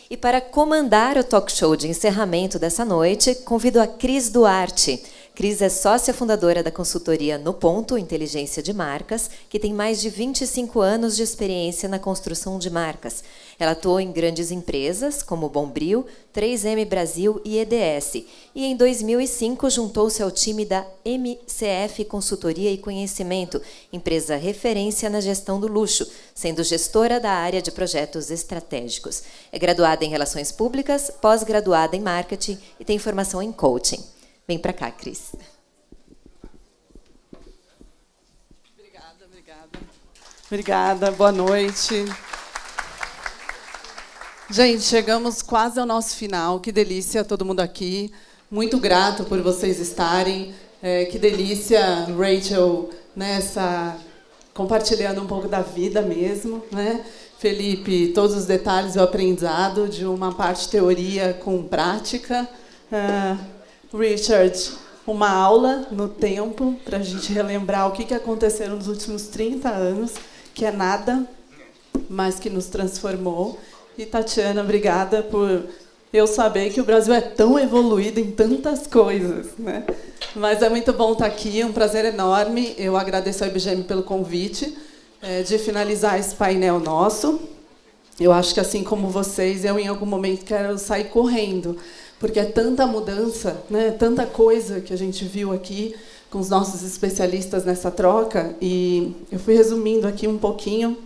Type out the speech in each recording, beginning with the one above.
E para comandar o talk show de encerramento dessa noite, convido a Cris Duarte. Cris é sócia fundadora da consultoria No Ponto, Inteligência de Marcas, que tem mais de 25 anos de experiência na construção de marcas. Ela atuou em grandes empresas, como Bombril, 3M Brasil e EDS. E em 2005 juntou-se ao time da MCF Consultoria e Conhecimento, empresa referência na gestão do luxo, sendo gestora da área de projetos estratégicos. É graduada em Relações Públicas, pós-graduada em Marketing e tem formação em Coaching. Vem para cá, Cris. Obrigada, boa noite. Gente, chegamos quase ao nosso final. Que delícia, todo mundo aqui. Muito grato por vocês estarem. Que delícia, Rachel, compartilhando um pouco da vida mesmo, né? Felipe, todos os detalhes e o aprendizado de uma parte teoria com prática. Richard, uma aula no tempo para a gente relembrar o que aconteceu nos últimos 30 anos, que é nada, mas que nos transformou. E, Tatiana, obrigada por eu saber que o Brasil é tão evoluído em tantas coisas, né? Mas é muito bom estar aqui, é um prazer enorme. Eu agradeço ao IBGM pelo convite de finalizar esse painel nosso. Eu acho que, assim como vocês, eu, em algum momento, quero sair correndo, porque é tanta mudança, né? Tanta coisa que a gente viu aqui com os nossos especialistas nessa troca, e eu fui resumindo aqui um pouquinho.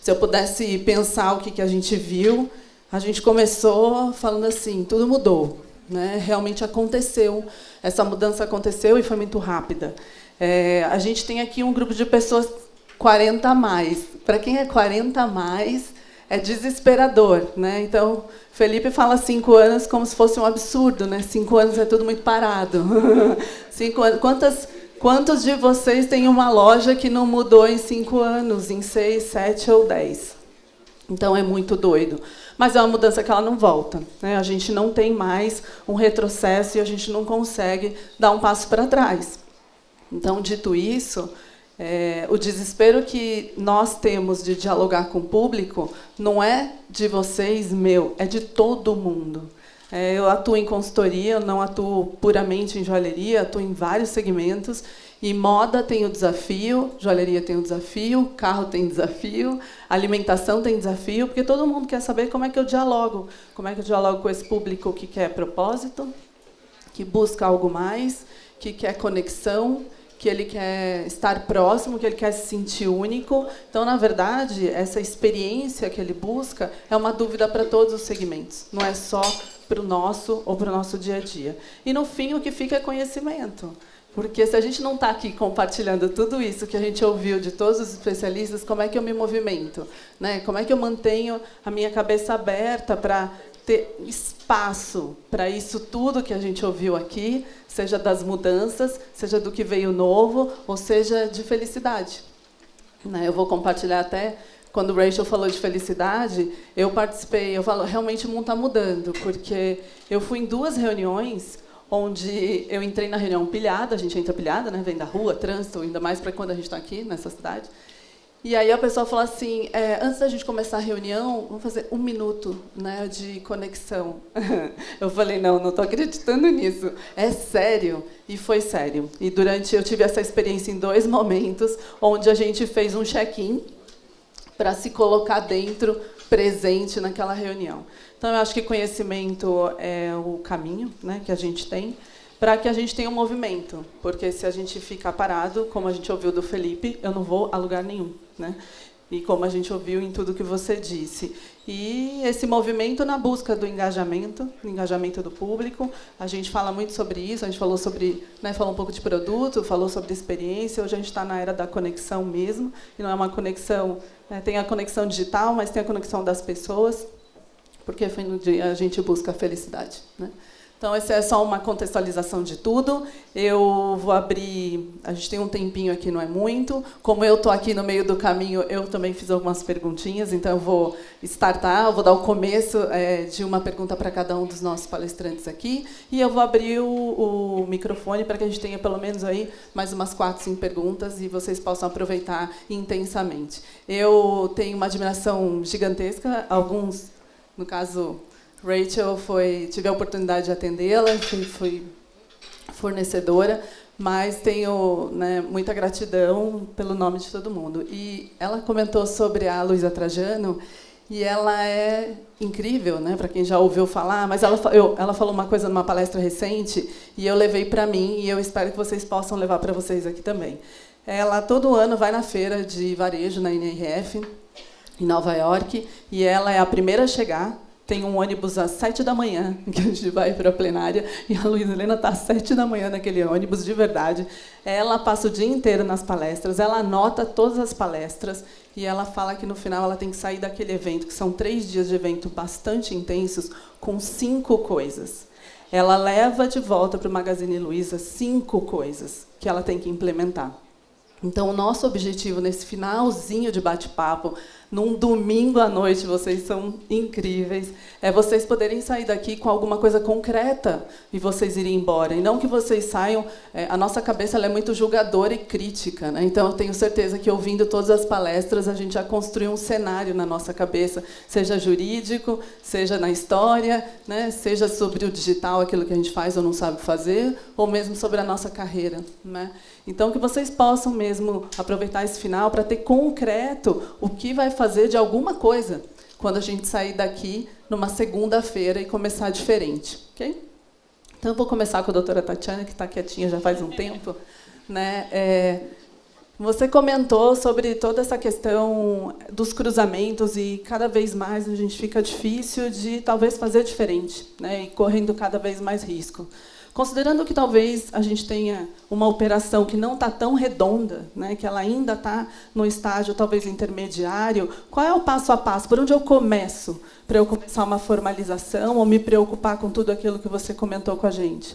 Se eu pudesse pensar o que a gente viu, a gente começou falando assim, tudo mudou, né? Realmente aconteceu, essa mudança aconteceu e foi muito rápida. A gente tem aqui um grupo de pessoas 40 a mais. Para quem é 40 a mais, é desesperador, né? Então, Felipe fala 5 anos como se fosse um absurdo, né? 5 anos é tudo muito parado. 5 anos. Quantos de vocês têm uma loja que não mudou em 5 anos, em 6, 7 ou 10? Então, é muito doido. Mas é uma mudança que ela não volta, né? A gente não tem mais um retrocesso e a gente não consegue dar um passo para trás. Então, dito isso, o desespero que nós temos de dialogar com o público não é de vocês, meu, é de todo mundo. Eu atuo em consultoria, eu não atuo puramente em joalheria, atuo em vários segmentos, e moda tem o desafio, joalheria tem o desafio, carro tem desafio, alimentação tem desafio, porque todo mundo quer saber como é que eu dialogo com esse público que quer propósito, que busca algo mais, que quer conexão, que ele quer estar próximo, que ele quer se sentir único. Então, na verdade, essa experiência que ele busca é uma dúvida para todos os segmentos, não é só para o nosso ou para o nosso dia a dia. E, no fim, o que fica é conhecimento. Porque se a gente não está aqui compartilhando tudo isso que a gente ouviu de todos os especialistas, como é que eu me movimento? Né? Como é que eu mantenho a minha cabeça aberta para ter espaço para isso tudo que a gente ouviu aqui, seja das mudanças, seja do que veio novo, ou seja de felicidade. Eu vou compartilhar até, quando o Rachel falou de felicidade, eu participei, eu falo, realmente o mundo está mudando, porque eu fui em 2 reuniões onde eu entrei na reunião pilhada, a gente entra pilhada, né? Vem da rua, trânsito, ainda mais para quando a gente está aqui, nessa cidade. E aí a pessoa falou assim, antes da gente começar a reunião, vamos fazer 1 minuto, né, de conexão. Eu falei, não estou acreditando nisso. É sério. E foi sério. E eu tive essa experiência em 2 momentos, onde a gente fez um check-in para se colocar dentro, presente naquela reunião. Então, eu acho que conhecimento é o caminho, né, que a gente tem, para que a gente tenha um movimento. Porque se a gente ficar parado, como a gente ouviu do Felipe, eu não vou a lugar nenhum. Né? E como a gente ouviu em tudo que você disse. E esse movimento na busca do engajamento do público, a gente fala muito sobre isso, a gente falou sobre, falou um pouco de produto, falou sobre experiência, hoje a gente está na era da conexão mesmo, e não é uma conexão, tem a conexão digital, mas tem a conexão das pessoas, porque foi no dia a gente busca a felicidade. Né? Então, essa é só uma contextualização de tudo. Eu vou abrir... A gente tem um tempinho aqui, não é muito. Como eu estou aqui no meio do caminho, eu também fiz algumas perguntinhas, então eu vou startar, eu vou dar o começo de uma pergunta para cada um dos nossos palestrantes aqui, e eu vou abrir o microfone para que a gente tenha, pelo menos, aí mais umas 4, 5 perguntas e vocês possam aproveitar intensamente. Eu tenho uma admiração gigantesca, alguns no caso, Rachel tive a oportunidade de atendê-la, fui fornecedora, mas tenho, né, muita gratidão pelo nome de todo mundo. E ela comentou sobre a Luísa Trajano, e ela é incrível, né, para quem já ouviu falar, mas ela falou uma coisa numa palestra recente, e eu levei para mim, e eu espero que vocês possam levar para vocês aqui também. Ela, todo ano, vai na feira de varejo, na NRF, em Nova York, e ela é a primeira a chegar. Tem um ônibus às 7 da manhã, que a gente vai para a plenária, e a Luísa Helena está às 7 da manhã naquele ônibus, de verdade. Ela passa o dia inteiro nas palestras, ela anota todas as palestras, e ela fala que, no final, ela tem que sair daquele evento, que são 3 dias de evento bastante intensos, com 5 coisas. Ela leva de volta para o Magazine Luiza 5 coisas que ela tem que implementar. Então, o nosso objetivo, nesse finalzinho de bate-papo, num domingo à noite, vocês são incríveis, é vocês poderem sair daqui com alguma coisa concreta e vocês irem embora. E não que vocês saiam... a nossa cabeça ela é muito julgadora e crítica, né? Então, eu tenho certeza que, ouvindo todas as palestras, a gente já construiu um cenário na nossa cabeça, seja jurídico, seja na história, né? Seja sobre o digital, aquilo que a gente faz ou não sabe fazer, ou mesmo sobre a nossa carreira, né? Então, que vocês possam mesmo aproveitar esse final para ter concreto o que vai fazer de alguma coisa quando a gente sair daqui numa segunda-feira e começar diferente. Okay? Então, eu vou começar com a doutora Tatiana, que está quietinha já faz um tempo. Né? Você comentou sobre toda essa questão dos cruzamentos e, cada vez mais, a gente fica difícil de, talvez, fazer diferente, né? E correndo cada vez mais risco. Considerando que talvez a gente tenha uma operação que não está tão redonda, né, que ela ainda está no estágio talvez intermediário, qual é o passo a passo? Por onde eu começo para eu começar uma formalização ou me preocupar com tudo aquilo que você comentou com a gente?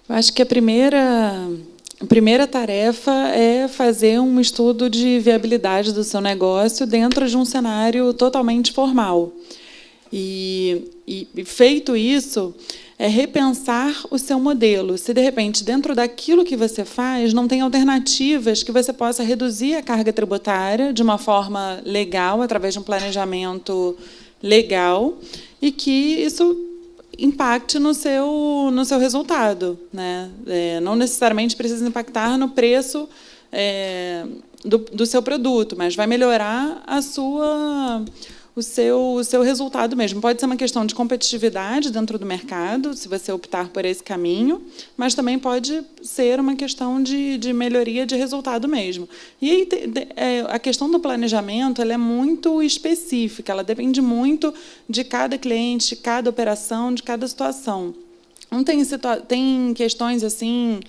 Eu acho que a primeira tarefa é fazer um estudo de viabilidade do seu negócio dentro de um cenário totalmente formal. E feito isso, é repensar o seu modelo. Se, de repente, dentro daquilo que você faz, não tem alternativas que você possa reduzir a carga tributária de uma forma legal, através de um planejamento legal, e que isso impacte no seu resultado, né? Não necessariamente precisa impactar no preço do seu produto, mas vai melhorar o seu resultado mesmo. Pode ser uma questão de competitividade dentro do mercado, se você optar por esse caminho, mas também pode ser uma questão de melhoria de resultado mesmo. E aí, a questão do planejamento ela é muito específica, ela depende muito de cada cliente, de cada operação, de cada situação. Não tem questões assim...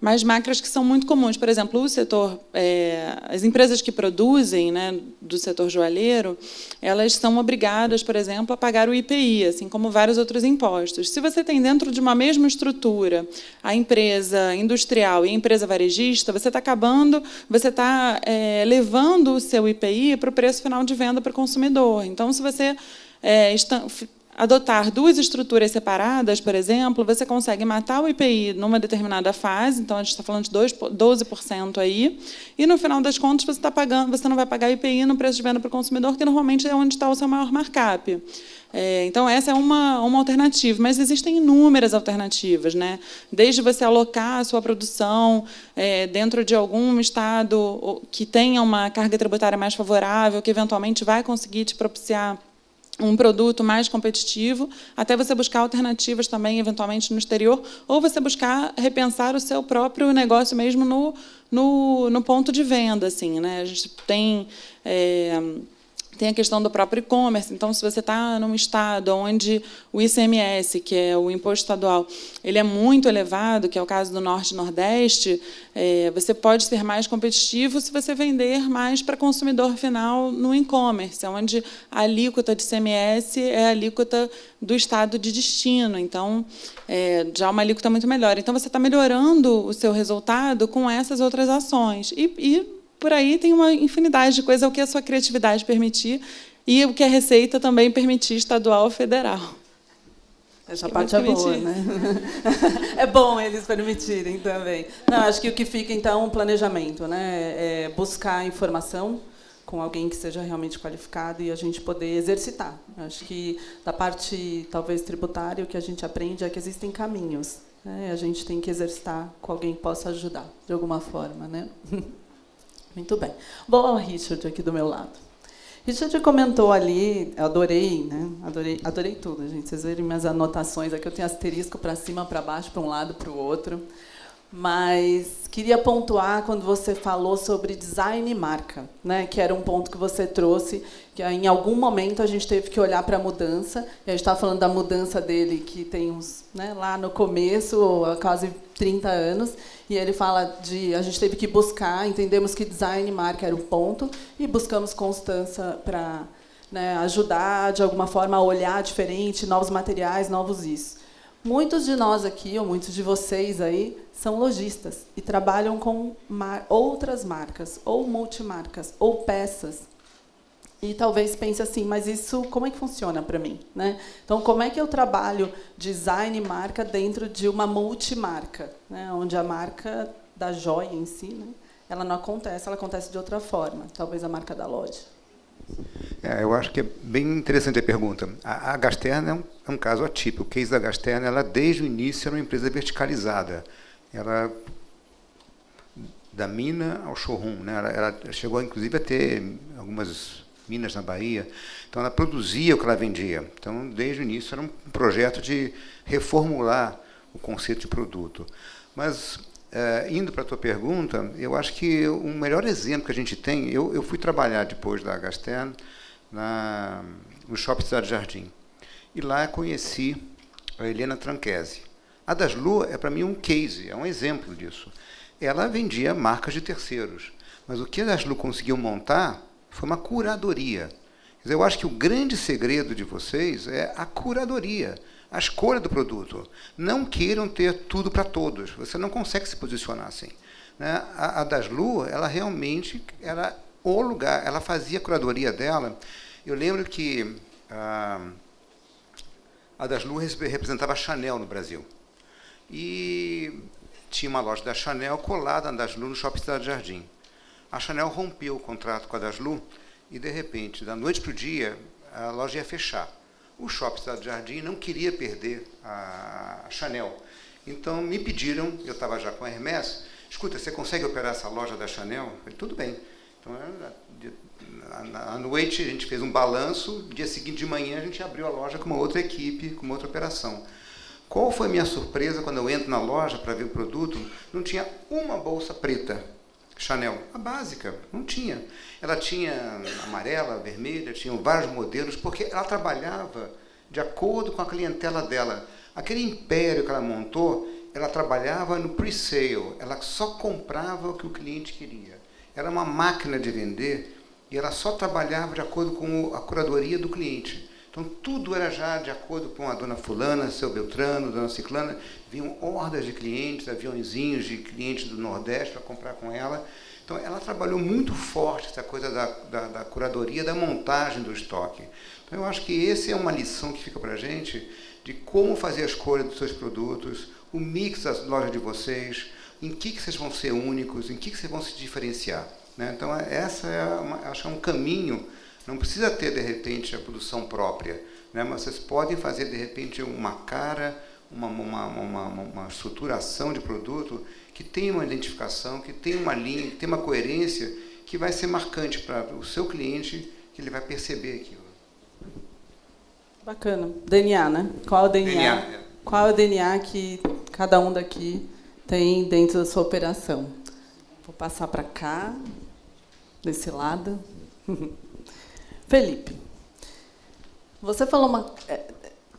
mais macras que são muito comuns. Por exemplo, o setor, as empresas que produzem, né, do setor joalheiro, elas são obrigadas, por exemplo, a pagar o IPI, assim como vários outros impostos. Se você tem dentro de uma mesma estrutura a empresa industrial e a empresa varejista, você está levando o seu IPI para o preço final de venda para o consumidor. Então, se você adotar 2 estruturas separadas, por exemplo, você consegue matar o IPI numa determinada fase, então a gente está falando de 12% aí, e no final das contas você não vai pagar IPI no preço de venda para o consumidor, que normalmente é onde está o seu maior markup. Então, essa é uma alternativa, mas existem inúmeras alternativas, né? Desde você alocar a sua produção dentro de algum estado que tenha uma carga tributária mais favorável, que eventualmente vai conseguir te propiciar um produto mais competitivo, até você buscar alternativas também, eventualmente, no exterior, ou você buscar repensar o seu próprio negócio mesmo no ponto de venda. Assim, né? A gente tem a questão do próprio e-commerce. Então, se você está num estado onde o ICMS, que é o imposto estadual, ele é muito elevado, que é o caso do Norte e Nordeste, você pode ser mais competitivo se você vender mais para consumidor final no e-commerce, onde a alíquota de ICMS é a alíquota do estado de destino. Então, já é uma alíquota muito melhor. Então, você está melhorando o seu resultado com essas outras ações. E por aí tem uma infinidade de coisas, o que a sua criatividade permitir e o que a Receita também permitir, estadual ou federal. Essa parte é boa, né? É bom eles permitirem também. Não, acho que o que fica, então, é um planejamento, né? Buscar informação com alguém que seja realmente qualificado e a gente poder exercitar. Acho que da parte, talvez, tributária, o que a gente aprende é que existem caminhos, né? A gente tem que exercitar com alguém que possa ajudar, de alguma forma, né? Muito bem. Vou ao Richard aqui do meu lado. Richard comentou ali, eu adorei, né? Adorei tudo, gente. Vocês verem minhas anotações aqui, eu tenho asterisco para cima, para baixo, para um lado, para o outro. Mas queria pontuar quando você falou sobre design e marca, né? Que era um ponto que você trouxe, que em algum momento a gente teve que olhar para a mudança. E a gente estava falando da mudança dele, que tem uns, né, lá no começo, há quase 30 anos, e ele fala de a gente teve que buscar, entendemos que design e marca era o ponto, e buscamos constância para, né, ajudar, de alguma forma, a olhar diferente, novos materiais, novos isso. Muitos de nós aqui, ou muitos de vocês aí, são lojistas e trabalham com outras marcas, ou multimarcas, ou peças. E talvez pense assim, mas isso como é que funciona para mim, né? Então, como é que eu trabalho design e marca dentro de uma multimarca, né? Onde a marca da joia em si, né, ela não acontece, ela acontece de outra forma, talvez a marca da loja. Eu acho que é bem interessante a pergunta. A Gasterna é um caso atípico. O case da Gasterna, ela desde o início era uma empresa verticalizada. Ela da mina ao showroom, né? Ela chegou inclusive a ter algumas minas na Bahia. Então ela produzia o que ela vendia. Então desde o início era um projeto de reformular o conceito de produto. Mas indo para a tua pergunta, eu acho que o melhor exemplo que a gente tem, eu fui trabalhar depois da Gasterna no Shopping Cidade Jardim. E lá conheci a Helena Tranchesi. A Daslu é, para mim, um case, é um exemplo disso. Ela vendia marcas de terceiros, mas o que a Daslu conseguiu montar foi uma curadoria. Quer dizer, eu acho que o grande segredo de vocês é a curadoria, a escolha do produto. Não queiram ter tudo para todos. Você não consegue se posicionar assim, né? A Daslu, ela realmente era o lugar. Ela fazia a curadoria dela. Eu lembro que a Daslu representava a Chanel no Brasil. E tinha uma loja da Chanel colada na Daslu no Shopping Cidade Jardim. A Chanel rompeu o contrato com a Daslu e, de repente, da noite para o dia, a loja ia fechar. O Shopping Cidade Jardim não queria perder a Chanel. Então, me pediram, eu estava já com a Hermès, escuta, você consegue operar essa loja da Chanel? Eu falei, tudo bem. Então, à noite, a gente fez um balanço, no dia seguinte de manhã, a gente abriu a loja com uma outra equipe, com uma outra operação. Qual foi a minha surpresa quando eu entro na loja para ver o produto? Não tinha uma bolsa preta Chanel, a básica, não tinha. Ela tinha amarela, vermelha, tinham vários modelos, porque ela trabalhava de acordo com a clientela dela. Aquele império que ela montou, ela trabalhava no pre-sale, ela só comprava o que o cliente queria. Era uma máquina de vender e ela só trabalhava de acordo com a curadoria do cliente. Então, tudo era já de acordo com a dona fulana, seu Beltrano, dona Ciclana. Vinham hordas de clientes, aviãozinhos de clientes do Nordeste para comprar com ela. Então, ela trabalhou muito forte essa coisa da curadoria, da montagem do estoque. Então, eu acho que essa é uma lição que fica para a gente de como fazer a escolha dos seus produtos, o mix da loja de vocês, em que vocês vão ser únicos, em que vocês vão se diferenciar, né? Então, essa acho que é um caminho. Não precisa ter, de repente, a produção própria, né? Mas vocês podem fazer, de repente, uma cara, uma estruturação de produto que tenha uma identificação, que tenha uma linha, que tenha uma coerência, que vai ser marcante para o seu cliente, que ele vai perceber aquilo. Bacana. DNA, né? Qual é o DNA? Qual é o DNA que cada um daqui tem dentro da sua operação? Vou passar para cá, desse lado. Felipe, você falou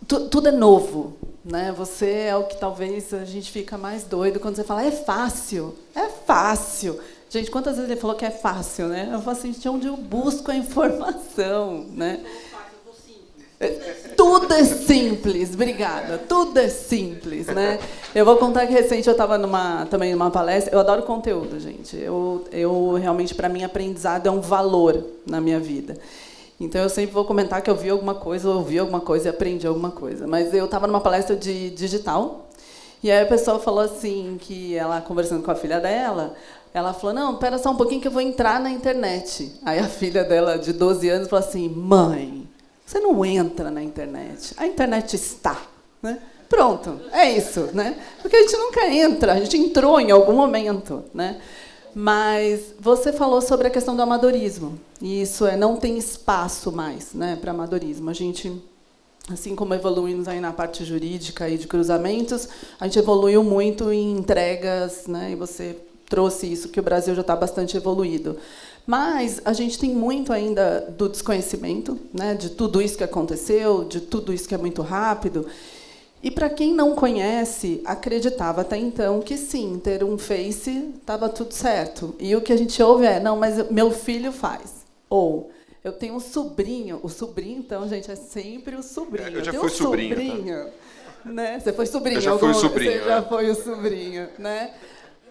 tudo é novo, né? Você é o que talvez a gente fica mais doido quando você fala, é fácil, é fácil. Gente, quantas vezes ele falou que é fácil, né? Eu falo assim, de onde eu busco a informação, né? Tudo é simples, obrigada. Tudo é simples, né? Eu vou contar que recente eu estava também numa palestra. Eu adoro conteúdo, gente. Eu realmente, para mim, aprendizado é um valor na minha vida. Então, eu sempre vou comentar que eu vi alguma coisa, ou ouvi alguma coisa e aprendi alguma coisa. Mas eu estava numa palestra de digital, e aí a pessoa falou assim, que ela, conversando com a filha dela, Ela falou, não, espera só um pouquinho que eu vou entrar na internet. Aí a filha dela, de 12 anos, falou assim, mãe, você não entra na internet, a internet está. Né? Pronto, é isso. Né? Porque a gente nunca entra, a gente entrou em algum momento. Né? Mas você falou sobre a questão do amadorismo. E isso não tem espaço mais, né, para amadorismo. A gente, assim como evoluímos aí na parte jurídica e de cruzamentos, a gente evoluiu muito em entregas, né, e você trouxe isso, que o Brasil já está bastante evoluído. Mas a gente tem muito ainda do desconhecimento, né, de tudo isso que aconteceu, de tudo isso que é muito rápido. E, para quem não conhece, acreditava até então que, sim, ter um Face estava tudo certo. E o que a gente ouve é, não, mas meu filho faz. Ou, eu tenho um sobrinho. O sobrinho, então, gente, é sempre o sobrinho. Eu já fui sobrinho. Tá? Né? Você foi sobrinho. Eu já fui sobrinho. Você já foi o sobrinho. Né?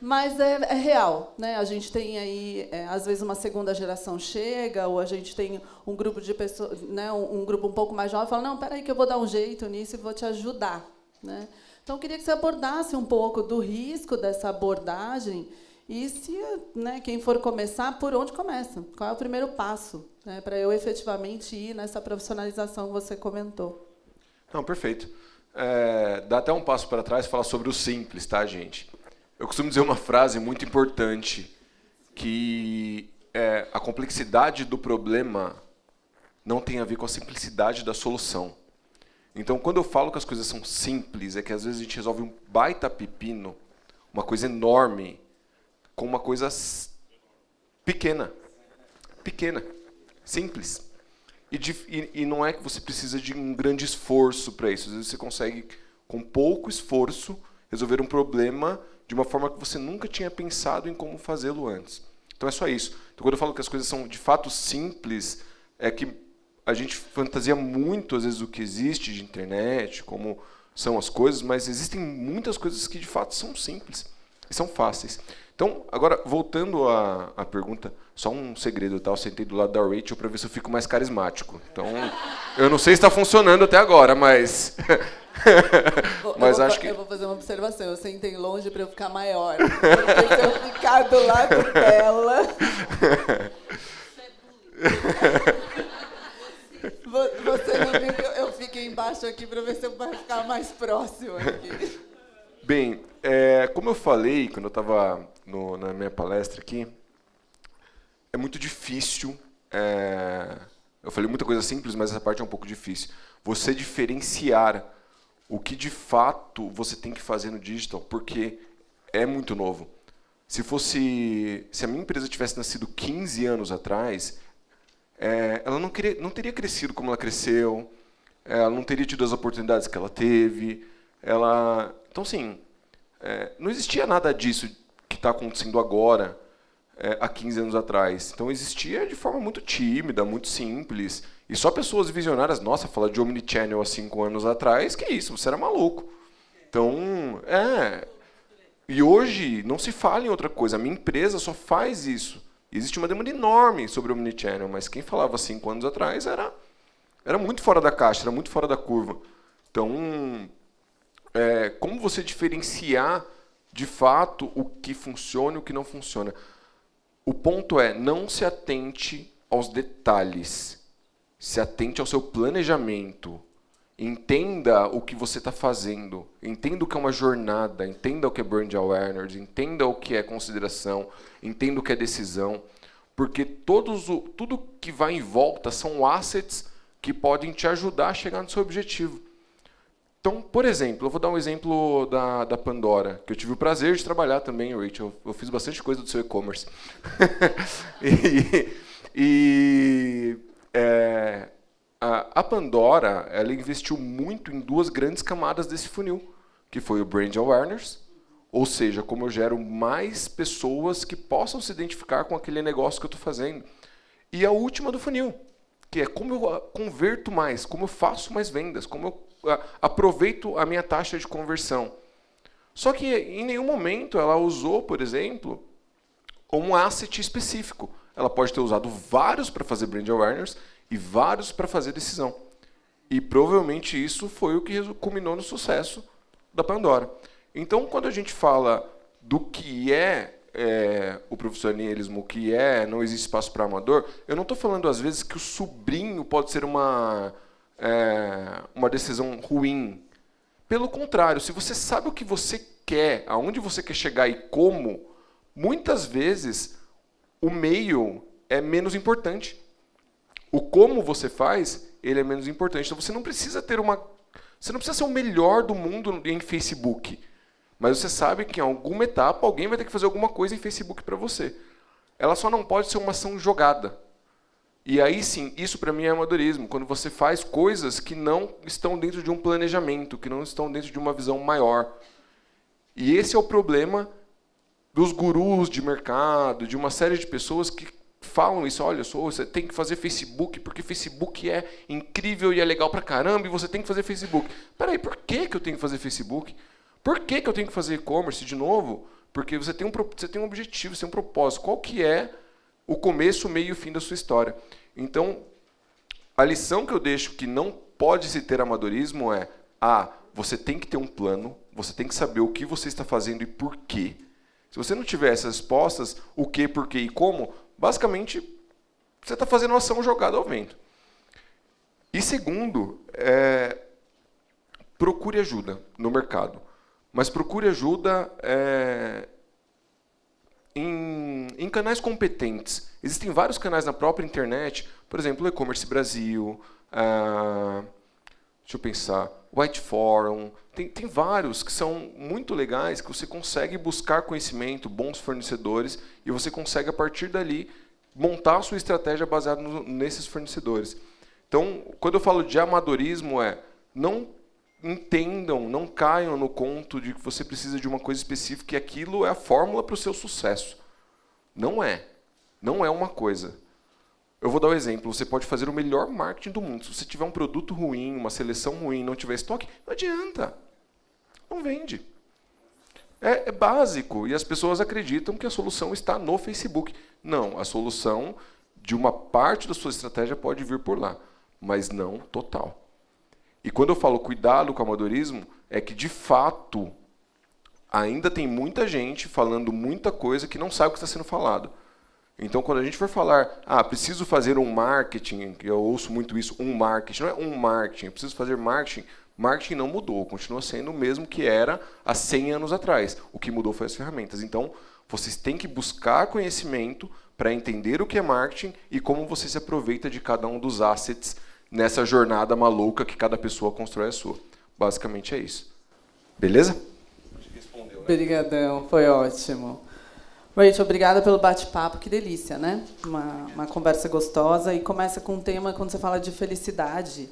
Mas é real, né? A gente tem aí, às vezes, uma segunda geração chega, ou a gente tem um grupo de pessoas, né? Um grupo um pouco mais jovem, fala, não, peraí que eu vou dar um jeito nisso e vou te ajudar. Né? Então, eu queria que você abordasse um pouco do risco dessa abordagem e, se, né, quem for começar, por onde começa? Qual é o primeiro passo, né, para eu efetivamente ir nessa profissionalização que você comentou? Não, perfeito. Dá até um passo para trás e falar sobre o simples, tá, gente? Eu costumo dizer uma frase muito importante, que a complexidade do problema não tem a ver com a simplicidade da solução. Então, quando eu falo que as coisas são simples, é que às vezes a gente resolve um baita pepino, uma coisa enorme, com uma coisa pequena. Pequena. Simples. E não é que você precisa de um grande esforço para isso. Às vezes você consegue, com pouco esforço, resolver um problema de uma forma que você nunca tinha pensado em como fazê-lo antes. Então é só isso. Então, quando eu falo que as coisas são de fato simples, é que a gente fantasia muito, às vezes, o que existe de internet, como são as coisas, mas existem muitas coisas que de fato são simples e são fáceis. Então, agora, voltando à pergunta, só um segredo, tá? Eu sentei do lado da Rachel para ver se eu fico mais carismático. Então, eu não sei se está funcionando até agora, mas... mas acho que... Eu vou fazer uma observação. Eu sentei longe para eu ficar maior. Porque se eu ficar do lado dela... Você não viu que eu fiquei embaixo aqui para ver se eu vou ficar mais próximo aqui. Bem, como eu falei quando eu estava na minha palestra aqui, é muito difícil, eu falei muita coisa simples, mas essa parte é um pouco difícil, você diferenciar o que de fato você tem que fazer no digital, porque é muito novo. Se a minha empresa tivesse nascido 15 anos atrás, ela não teria crescido como ela cresceu, ela não teria tido as oportunidades que ela teve, então, assim, não existia nada disso que está acontecendo agora, há 15 anos atrás. Então, existia de forma muito tímida, muito simples. E só pessoas visionárias, nossa, falar de Omnichannel há 5 anos atrás, que isso, você era maluco. Então, E hoje não se fala em outra coisa. A minha empresa só faz isso. Existe uma demanda enorme sobre o Omnichannel, mas quem falava 5 anos atrás era muito fora da caixa, era muito fora da curva. Então, como você diferenciar, de fato, o que funciona e o que não funciona? O ponto é, não se atente aos detalhes. Se atente ao seu planejamento. Entenda o que você está fazendo. Entenda o que é uma jornada. Entenda o que é brand awareness. Entenda o que é consideração. Entenda o que é decisão. Porque tudo que vai em volta são assets que podem te ajudar a chegar no seu objetivo. Então, por exemplo, eu vou dar um exemplo da Pandora, que eu tive o prazer de trabalhar também, Rachel. Eu fiz bastante coisa do seu e-commerce. A Pandora, ela investiu muito em 2 grandes camadas desse funil, que foi o Brand Awareness, ou seja, como eu gero mais pessoas que possam se identificar com aquele negócio que eu estou fazendo. E a última do funil, que é como eu converto mais, como eu faço mais vendas, como eu aproveito a minha taxa de conversão. Só que em nenhum momento ela usou, por exemplo, um asset específico. Ela pode ter usado vários para fazer Brand Awareness e vários para fazer decisão. E provavelmente isso foi o que culminou no sucesso da Pandora. Então, quando a gente fala do que é o profissionalismo, que não existe espaço para amador, eu não estou falando, às vezes, que o sobrinho pode ser uma decisão ruim. Pelo contrário, se você sabe o que você quer, aonde você quer chegar e como, muitas vezes o meio é menos importante. O como você faz, ele é menos importante. Então você não precisa você não precisa ser o melhor do mundo em Facebook. Mas você sabe que em alguma etapa alguém vai ter que fazer alguma coisa em Facebook para você. Ela só não pode ser uma ação jogada. E aí sim, isso para mim é amadorismo, quando você faz coisas que não estão dentro de um planejamento, que não estão dentro de uma visão maior. E esse é o problema dos gurus de mercado, de uma série de pessoas que falam isso. Olha só, você tem que fazer Facebook, porque Facebook é incrível e é legal pra caramba, e você tem que fazer Facebook. Peraí, por que eu tenho que fazer Facebook? Por que eu tenho que fazer e-commerce de novo? Porque você tem um objetivo, você tem um propósito. Qual que é o começo, o meio e o fim da sua história? Então, a lição que eu deixo que não pode se ter amadorismo é: você tem que ter um plano, você tem que saber o que você está fazendo e por quê. Se você não tiver essas respostas, o que, por quê e como, basicamente, você está fazendo uma ação jogada ao vento. E segundo, procure ajuda no mercado. Mas procure ajuda em canais competentes. Existem vários canais na própria internet, por exemplo, o E-Commerce Brasil, deixa eu pensar, White Forum, tem vários que são muito legais, que você consegue buscar conhecimento, bons fornecedores, e você consegue, a partir dali, montar a sua estratégia baseada nesses fornecedores. Então, quando eu falo de amadorismo, não entendam, não caiam no conto de que você precisa de uma coisa específica e aquilo é a fórmula para o seu sucesso. Não é. Não é uma coisa. Eu vou dar um exemplo. Você pode fazer o melhor marketing do mundo. Se você tiver um produto ruim, uma seleção ruim, não tiver estoque, não adianta. Não vende. É básico. E as pessoas acreditam que a solução está no Facebook. Não. A solução de uma parte da sua estratégia pode vir por lá, mas não total. E quando eu falo cuidado com o amadorismo, é que, de fato, ainda tem muita gente falando muita coisa que não sabe o que está sendo falado. Então, quando a gente for falar, preciso fazer um marketing, eu ouço muito isso, um marketing, não é um marketing, eu preciso fazer marketing. Marketing não mudou, continua sendo o mesmo que era há 100 anos atrás. O que mudou foi as ferramentas. Então, vocês têm que buscar conhecimento para entender o que é marketing e como você se aproveita de cada um dos assets nessa jornada maluca que cada pessoa constrói a sua. Basicamente é isso. Beleza? Respondeu, né? Obrigadão, foi ótimo. Rachel, obrigada pelo bate-papo, que delícia, né? Uma conversa gostosa, e começa com um tema, quando você fala de felicidade,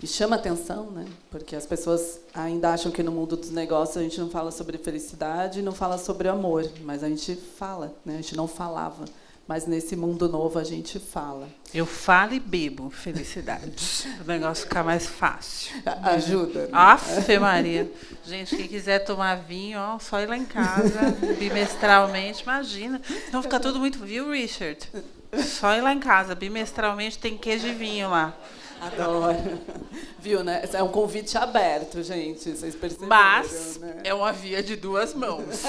e chama atenção, né? Porque as pessoas ainda acham que no mundo dos negócios a gente não fala sobre felicidade, não fala sobre amor, mas a gente fala, né? A gente não falava. Mas nesse mundo novo a gente fala. Eu falo e bebo felicidade. O negócio fica mais fácil. Ajuda. Né? Afe Maria. Gente, quem quiser tomar vinho, só ir lá em casa, bimestralmente, imagina. Então fica tudo muito... Viu, Richard? Só ir lá em casa, bimestralmente tem queijo e vinho lá. Adoro. Viu, né? É um convite aberto, gente. Vocês perceberam, mas né? é uma via de duas mãos.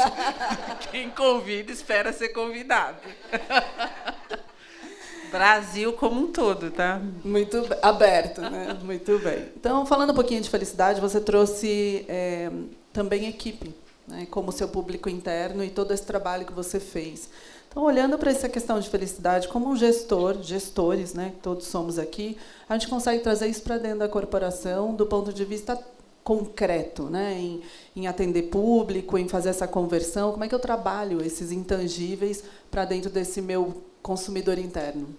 Quem convida espera ser convidado. Brasil como um todo, tá? Muito aberto, né? Muito bem. Então, falando um pouquinho de felicidade, você trouxe também equipe, né? Como seu público interno e todo esse trabalho que você fez. Então, olhando para essa questão de felicidade, como um gestores, né, que todos somos aqui, a gente consegue trazer isso para dentro da corporação do ponto de vista concreto, né, em atender público, em fazer essa conversão. Como é que eu trabalho esses intangíveis para dentro desse meu consumidor interno?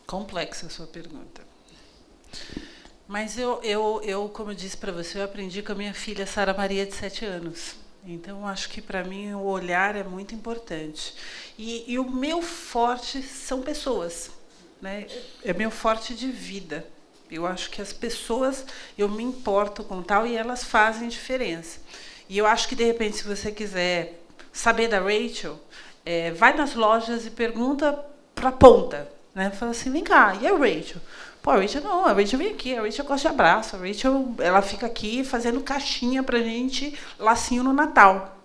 Complexa a sua pergunta. Mas eu como eu disse para você, eu aprendi com a minha filha Sara Maria, de 7 anos. Então, acho que, para mim, o olhar é muito importante. E o meu forte são pessoas, né? É meu forte de vida. Eu acho que as pessoas, eu me importo com tal, e elas fazem diferença. E eu acho que, de repente, se você quiser saber da Rachel, vai nas lojas e pergunta para a ponta. Né? Fala assim, vem cá, e a Rachel? Pô, a Rachel não, a Rachel vem aqui, a Rachel gosta de abraço, a Rachel ela fica aqui fazendo caixinha pra gente, lacinho no Natal.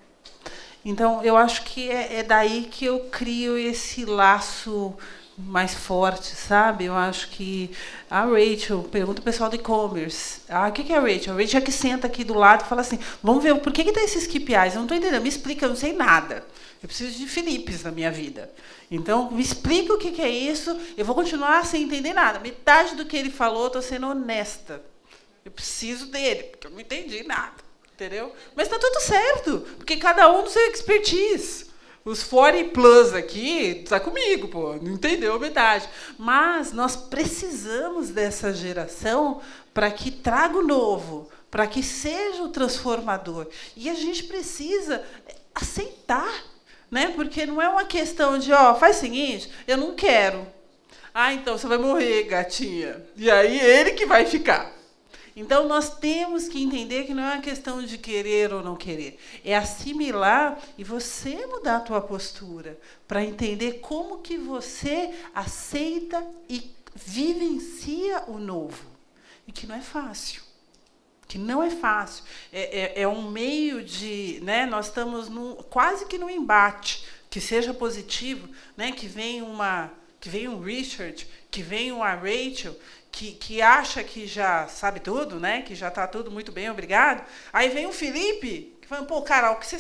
Então, eu acho que é daí que eu crio esse laço mais forte, sabe? Eu acho que a Rachel, pergunta o pessoal do e-commerce, o que é a Rachel? A Rachel é que senta aqui do lado e fala assim, vamos ver, por que tem esses KPIs? Eu não estou entendendo, me explica, eu não sei nada. Eu preciso de Filipes na minha vida. Então, me explica o que é isso, eu vou continuar sem entender nada. Metade do que ele falou, eu estou sendo honesta. Eu preciso dele, porque eu não entendi nada. Entendeu? Mas está tudo certo, porque cada um tem sua expertise. Os 40 plus aqui, está comigo, pô, não entendeu a metade. Mas nós precisamos dessa geração para que traga o novo, para que seja o transformador. E a gente precisa aceitar, né? Porque não é uma questão de, faz o seguinte, eu não quero. Então você vai morrer, gatinha. E aí ele que vai ficar. Então, nós temos que entender que não é uma questão de querer ou não querer. É assimilar e você mudar a tua postura para entender como que você aceita e vivencia o novo. E que não é fácil. Que não é fácil. É um meio de... Né, nós estamos quase que num embate, que seja positivo, né, que vem um Richard, que vem uma Rachel... Que acha que já sabe tudo, né? Que já está tudo muito bem, obrigado. Aí vem o Felipe, que fala, pô, Carol, o que você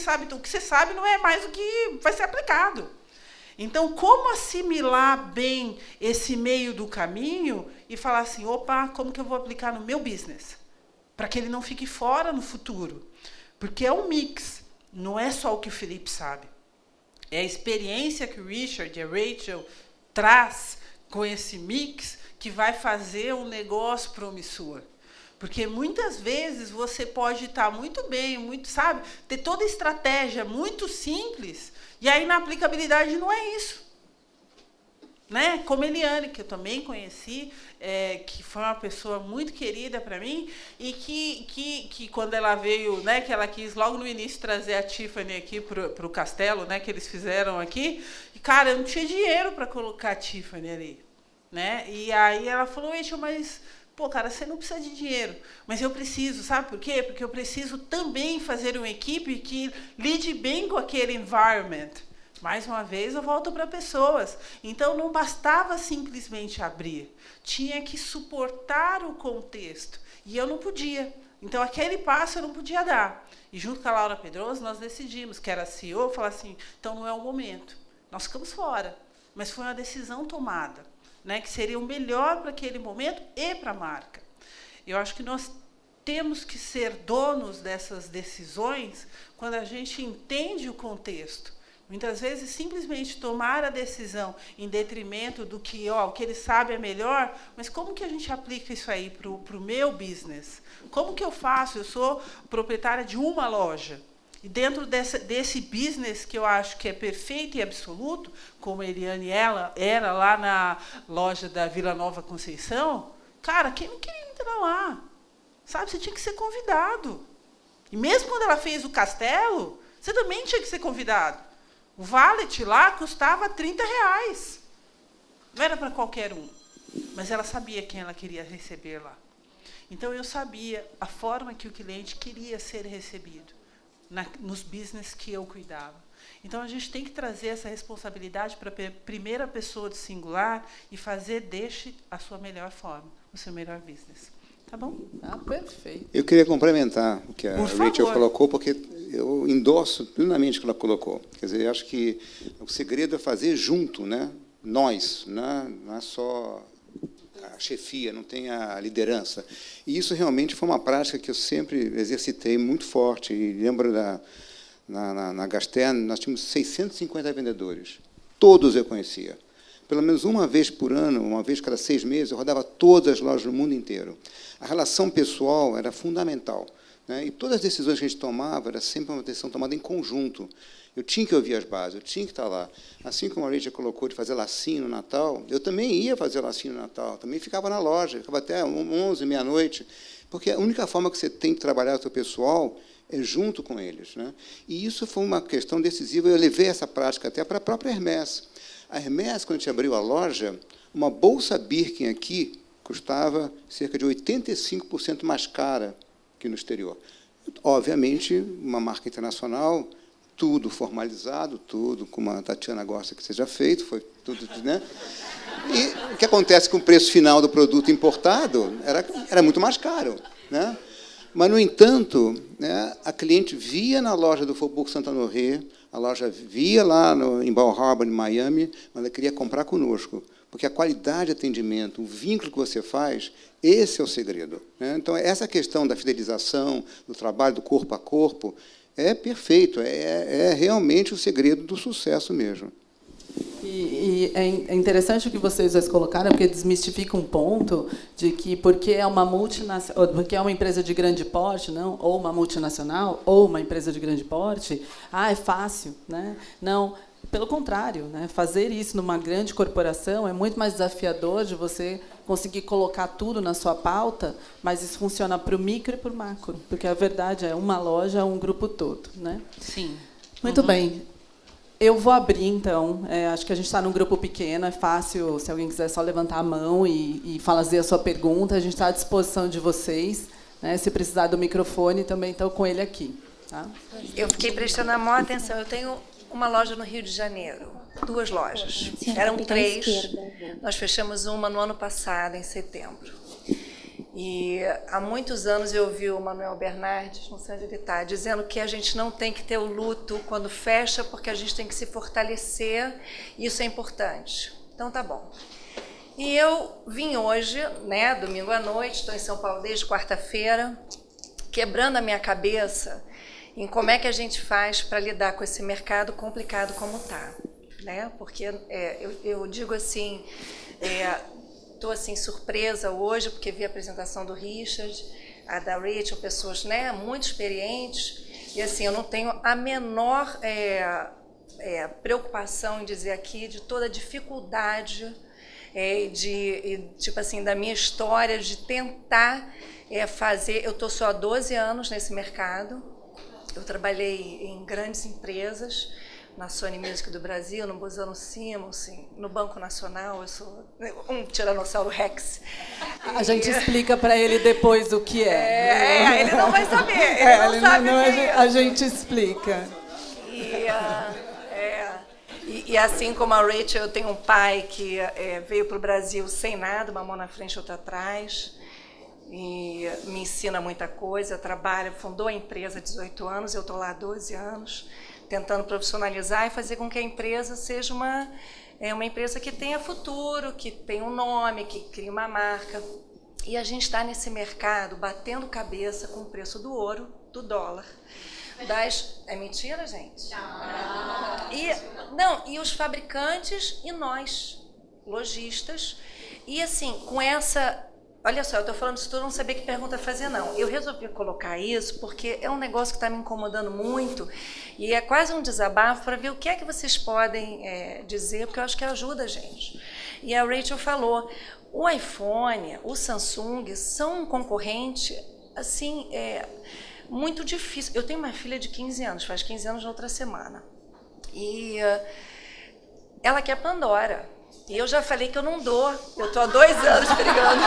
sabe não é mais o que vai ser aplicado. Então, como assimilar bem esse meio do caminho e falar assim, opa, como que eu vou aplicar no meu business? Para que ele não fique fora no futuro. Porque é um mix, não é só o que o Felipe sabe. É a experiência que o Richard e a Rachel traz com esse mix que vai fazer um negócio promissor. Porque muitas vezes você pode estar muito bem, sabe, ter toda a estratégia muito simples, e aí na aplicabilidade não é isso. Né? Como Eliane, que eu também conheci, que foi uma pessoa muito querida para mim, e que quando ela veio, né, que ela quis logo no início trazer a Tiffany aqui para o castelo, né, que eles fizeram aqui, e, cara, eu não tinha dinheiro para colocar a Tiffany ali. Né? E aí ela falou, mas, pô, cara, você não precisa de dinheiro, mas eu preciso, sabe por quê? Porque eu preciso também fazer uma equipe que lide bem com aquele environment. Mais uma vez, eu volto para pessoas. Então, não bastava simplesmente abrir, tinha que suportar o contexto, e eu não podia. Então, aquele passo eu não podia dar. E junto com a Laura Pedroso, nós decidimos, que era a CEO, falar assim, então não é o momento. Nós ficamos fora, mas foi uma decisão tomada. Né, que seria o melhor para aquele momento e para a marca. Eu acho que nós temos que ser donos dessas decisões quando a gente entende o contexto. Muitas vezes, simplesmente tomar a decisão em detrimento do que, o que ele sabe é melhor, mas como que a gente aplica isso aí para o meu business? Como que eu faço? Eu sou proprietária de uma loja. E dentro desse business que eu acho que é perfeito e absoluto, como a Eliane era lá na loja da Vila Nova Conceição, cara, quem não queria entrar lá? Sabe, você tinha que ser convidado. E mesmo quando ela fez o castelo, você também tinha que ser convidado. O valet lá custava R$30. Não era para qualquer um. Mas ela sabia quem ela queria receber lá. Então, eu sabia a forma que o cliente queria ser recebido. Nos business que eu cuidava. Então, a gente tem que trazer essa responsabilidade para a primeira pessoa do singular e deixe a sua melhor forma, o seu melhor business. Tá bom? Perfeito. Eu queria complementar o que a Por Rachel favor. colocou, porque eu endosso plenamente o que ela colocou. Quer dizer, eu acho que o segredo é fazer junto, né? Nós, né? Não é só a chefia, não tem a liderança. E isso realmente foi uma prática que eu sempre exercitei muito forte. E lembro na Gaster, nós tínhamos 650 vendedores. Todos eu conhecia. Pelo menos uma vez por ano, uma vez cada 6 meses, eu rodava todas as lojas do mundo inteiro. A relação pessoal era fundamental. Né? E todas as decisões que a gente tomava, era sempre uma decisão tomada em conjunto. Eu tinha que ouvir as bases, eu tinha que estar lá. Assim como a Rachel colocou de fazer lacinho no Natal, eu também ia fazer lacinho no Natal, também ficava na loja, ficava até 11, meia-noite, porque a única forma que você tem de trabalhar o seu pessoal é junto com eles. Né? E isso foi uma questão decisiva, eu levei essa prática até para a própria Hermès. A Hermès, quando a gente abriu a loja, uma bolsa Birkin aqui custava cerca de 85% mais cara que no exterior. Obviamente, uma marca internacional, tudo formalizado, tudo como a Tatiana gosta que seja feito, foi tudo, né? E o que acontece com o preço final do produto importado era muito mais caro, né? Mas, no entanto, né, a cliente via na loja do Faubourg Saint-Honoré, a loja via lá em Bal Harbour, em Miami, mas ela queria comprar conosco, porque a qualidade de atendimento, o vínculo que você faz, esse é o segredo, né? Então, essa questão da fidelização, do trabalho do corpo a corpo, é perfeito, é realmente o segredo do sucesso mesmo. E é interessante o que vocês dois colocaram, porque desmistifica um ponto de que porque é uma multinacional, porque é uma empresa de grande porte, não, ou uma multinacional, ou uma empresa de grande porte, é fácil, né? Não, pelo contrário, né? Fazer isso numa grande corporação é muito mais desafiador de você conseguir colocar tudo na sua pauta, mas isso funciona para o micro e para o macro, porque a verdade é uma loja, um grupo todo, né? Sim. Muito bem. Eu vou abrir, então. Acho que a gente está num grupo pequeno, é fácil, se alguém quiser só levantar a mão e fazer a sua pergunta, a gente está à disposição de vocês, né? Se precisar do microfone, também estou com ele aqui. Tá? Eu fiquei prestando a maior atenção. Eu tenho uma loja no Rio de Janeiro, 2 lojas. Eram 3. Nós fechamos uma no ano passado, em setembro. E há muitos anos eu ouvi o Manuel Bernardes, não sei onde ele está, dizendo que a gente não tem que ter o luto quando fecha, porque a gente tem que se fortalecer, e isso é importante. Então, tá bom. E eu vim hoje, né, domingo à noite, estou em São Paulo desde quarta-feira, quebrando a minha cabeça em como é que a gente faz para lidar com esse mercado complicado como está, né? Porque eu digo assim... Estou assim, surpresa hoje, porque vi a apresentação do Richard, a da Rachel, pessoas, né, muito experientes, e assim, eu não tenho a menor preocupação em dizer aqui de toda a dificuldade tipo assim, da minha história, de tentar fazer... Eu estou só há 12 anos nesse mercado, eu trabalhei em grandes empresas, na Sony Music do Brasil, no Bosano Simons, no Banco Nacional, eu sou um Tiranossauro Rex. A gente explica para ele depois o que é. Ele não vai saber, ele não sabe o que é. A gente explica. E assim como a Rachel, eu tenho um pai que veio para o Brasil sem nada, uma mão na frente e outra atrás, e me ensina muita coisa, fundou a empresa há 18 anos, eu estou lá há 12 anos, tentando profissionalizar e fazer com que a empresa seja uma empresa que tenha futuro, que tenha um nome, que crie uma marca. E a gente está nesse mercado batendo cabeça com o preço do ouro, do dólar. É mentira, gente? E os fabricantes e nós, lojistas. E assim, com essa... Olha só, eu estou falando isso tudo, não sabia que pergunta fazer, não. Eu resolvi colocar isso porque é um negócio que está me incomodando muito e é quase um desabafo para ver o que é que vocês podem dizer, porque eu acho que ajuda a gente. E a Rachel falou, o iPhone, o Samsung são um concorrente, assim, muito difícil. Eu tenho uma filha de 15 anos, faz 15 anos na outra semana, e ela quer Pandora. E eu já falei que eu não dou. Eu estou há 2 anos brigando.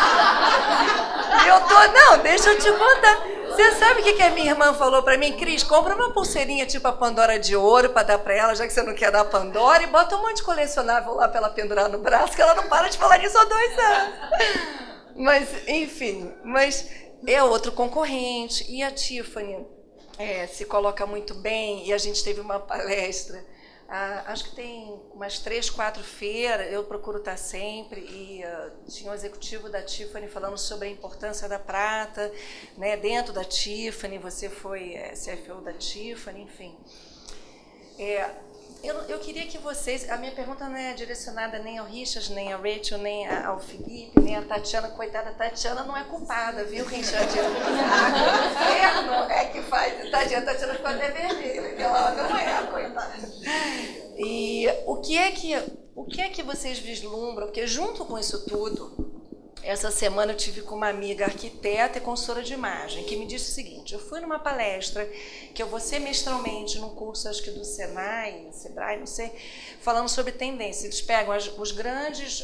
Não, deixa eu te contar. Você sabe o que a minha irmã falou para mim? Cris, compra uma pulseirinha tipo a Pandora de ouro para dar para ela, já que você não quer dar Pandora, e bota um monte de colecionável lá para ela pendurar no braço, que ela não para de falar nisso há 2 anos. Mas, enfim, é outro concorrente. E a Tiffany se coloca muito bem, e a gente teve uma palestra... acho que tem umas 3, 4 feiras, eu procuro estar sempre, e tinha um executivo da Tiffany falando sobre a importância da prata, né, dentro da Tiffany, você foi CFO da Tiffany, enfim. Eu queria que vocês... A minha pergunta não é direcionada nem ao Richard, nem ao Rachel, nem ao Felipe, nem à Tatiana. Coitada, a Tatiana não é culpada, viu, Richard? O inferno é que faz. Tadinha, a Tatiana ficou até vermelha, ela não é, coitada. E o que é que vocês vislumbram? Porque junto com isso tudo, essa semana eu tive com uma amiga arquiteta e consultora de imagem, que me disse o seguinte, eu fui numa palestra, que eu vou semestralmente num curso, acho que do Sebrae, não sei, falando sobre tendências. Eles pegam as grandes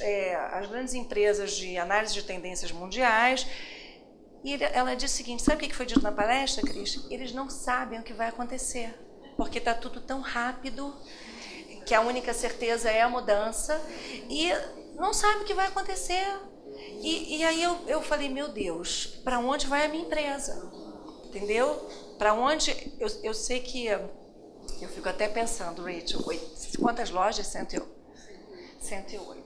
empresas de análise de tendências mundiais, e ela disse o seguinte, sabe o que foi dito na palestra, Cris? Eles não sabem o que vai acontecer. porque está tudo tão rápido, que a única certeza é a mudança, e não sabe o que vai acontecer. E aí eu falei, meu Deus, para onde vai a minha empresa? Entendeu? Para onde... Eu sei que... Eu fico até pensando, Rachel, quantas lojas? 108.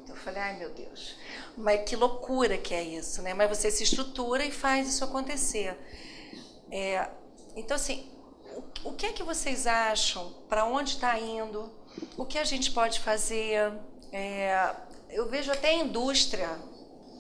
Eu falei, ai, meu Deus. Mas que loucura que é isso, né? Mas você se estrutura e faz isso acontecer. Então, assim, o que é que vocês acham? Para onde está indo? O que a gente pode fazer? Eu vejo até a indústria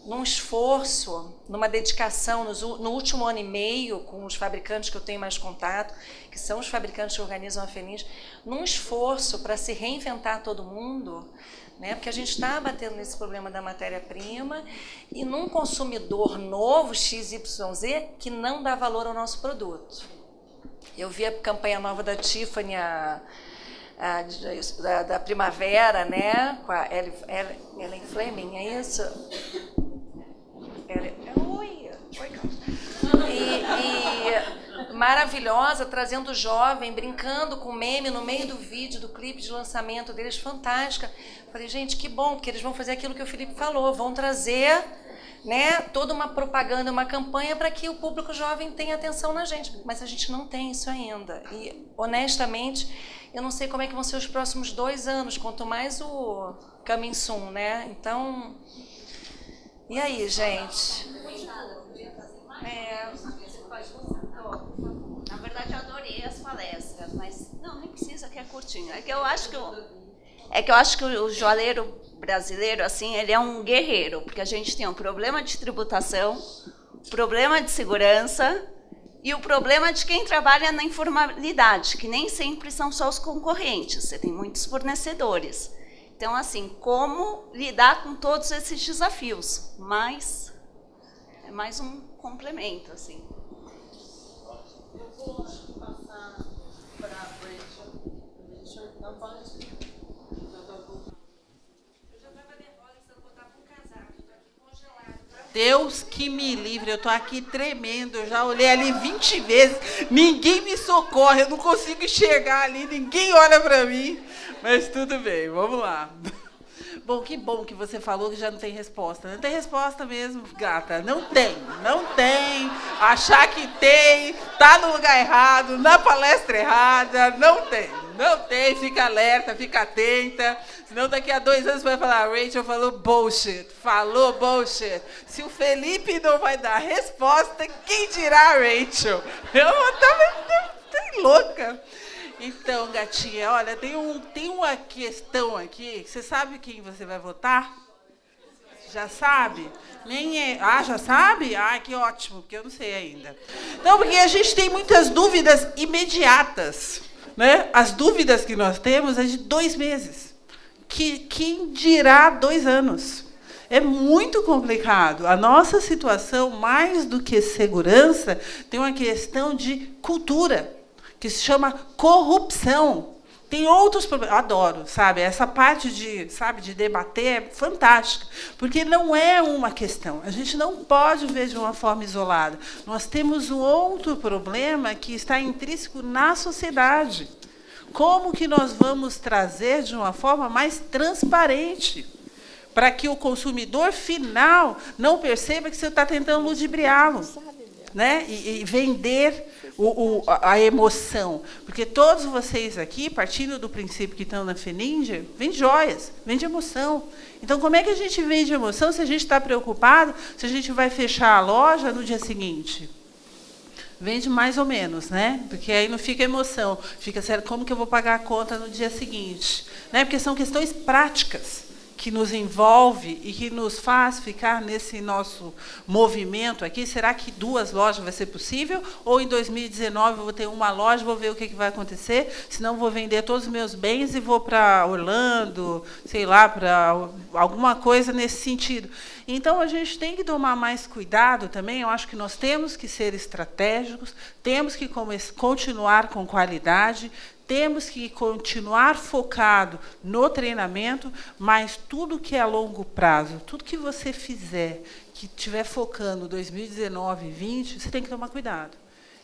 num esforço, numa dedicação, no último ano e meio, com os fabricantes que eu tenho mais contato, que são os fabricantes que organizam a FENIS, num esforço para se reinventar todo mundo, né? Porque a gente está batendo nesse problema da matéria-prima e num consumidor novo, XYZ, que não dá valor ao nosso produto. Eu vi a campanha nova da Tiffany, da primavera, né? Com a Ellen Fleming, é isso? Oi, e maravilhosa, trazendo o jovem, brincando com meme no meio do vídeo, do clipe de lançamento deles, fantástica. Falei, gente, que bom, porque eles vão fazer aquilo que o Felipe falou, vão trazer, né, toda uma propaganda, uma campanha para que o público jovem tenha atenção na gente. Mas a gente não tem isso ainda. E, honestamente, eu não sei como é que vão ser os próximos 2 anos, quanto mais o coming soon, né? Então... E aí, gente? Na verdade, eu adorei as palestras, mas não, nem precisa, que é curtinho. É que eu acho que o joalheiro brasileiro, assim, ele é um guerreiro, porque a gente tem um problema de tributação, problema de segurança e o problema de quem trabalha na informalidade, que nem sempre são só os concorrentes, você tem muitos fornecedores. Então, assim, como lidar com todos esses desafios? Mas é mais um complemento, assim. Eu vou passar para a Rachel. Não pode. Eu já estava nervosa, se eu botar com o casaco, estou aqui congelada. Deus que me livre, eu estou aqui tremendo, eu já olhei ali 20 vezes, ninguém me socorre, eu não consigo enxergar ali, ninguém olha para mim. Mas tudo bem, vamos lá. Bom, que bom que você falou que já não tem resposta. Não tem resposta mesmo, gata. Não tem. Achar que tem, tá no lugar errado, na palestra errada. Não tem. Fica alerta, fica atenta. Senão daqui a 2 anos você vai falar, Rachel falou bullshit. Se o Felipe não vai dar resposta, quem dirá a Rachel? Eu tô louca. Então, gatinha, olha, tem uma questão aqui. Você sabe quem você vai votar? Já sabe? Já sabe? Ah, que ótimo, porque eu não sei ainda. Não, porque a gente tem muitas dúvidas imediatas, né? As dúvidas que nós temos é de 2 meses. Quem dirá 2 anos? É muito complicado. A nossa situação, mais do que segurança, tem uma questão de cultura, que se chama corrupção. Tem outros problemas. Adoro, sabe? Essa parte de debater é fantástica, porque não é uma questão. A gente não pode ver de uma forma isolada. Nós temos um outro problema que está intrínseco na sociedade. Como que nós vamos trazer de uma forma mais transparente, para que o consumidor final não perceba que você está tentando ludibriá-lo, né? E vender a emoção. Porque todos vocês aqui, partindo do princípio que estão na FENINGER, vende joias, vende emoção. Então, como é que a gente vende emoção se a gente está preocupado se a gente vai fechar a loja no dia seguinte? Vende mais ou menos, né? Porque aí não fica emoção. Fica, como que eu vou pagar a conta no dia seguinte? Né? Porque são questões práticas que nos envolve e que nos faz ficar nesse nosso movimento aqui. Será que 2 lojas vai ser possível? Ou em 2019 eu vou ter uma loja, vou ver o que vai acontecer, senão vou vender todos os meus bens e vou para Orlando, sei lá, para alguma coisa nesse sentido. Então, a gente tem que tomar mais cuidado também. Eu acho que nós temos que ser estratégicos, temos que continuar com qualidade, temos que continuar focado no treinamento, mas tudo que é a longo prazo, tudo que você fizer, que estiver focando 2019, 2020, você tem que tomar cuidado.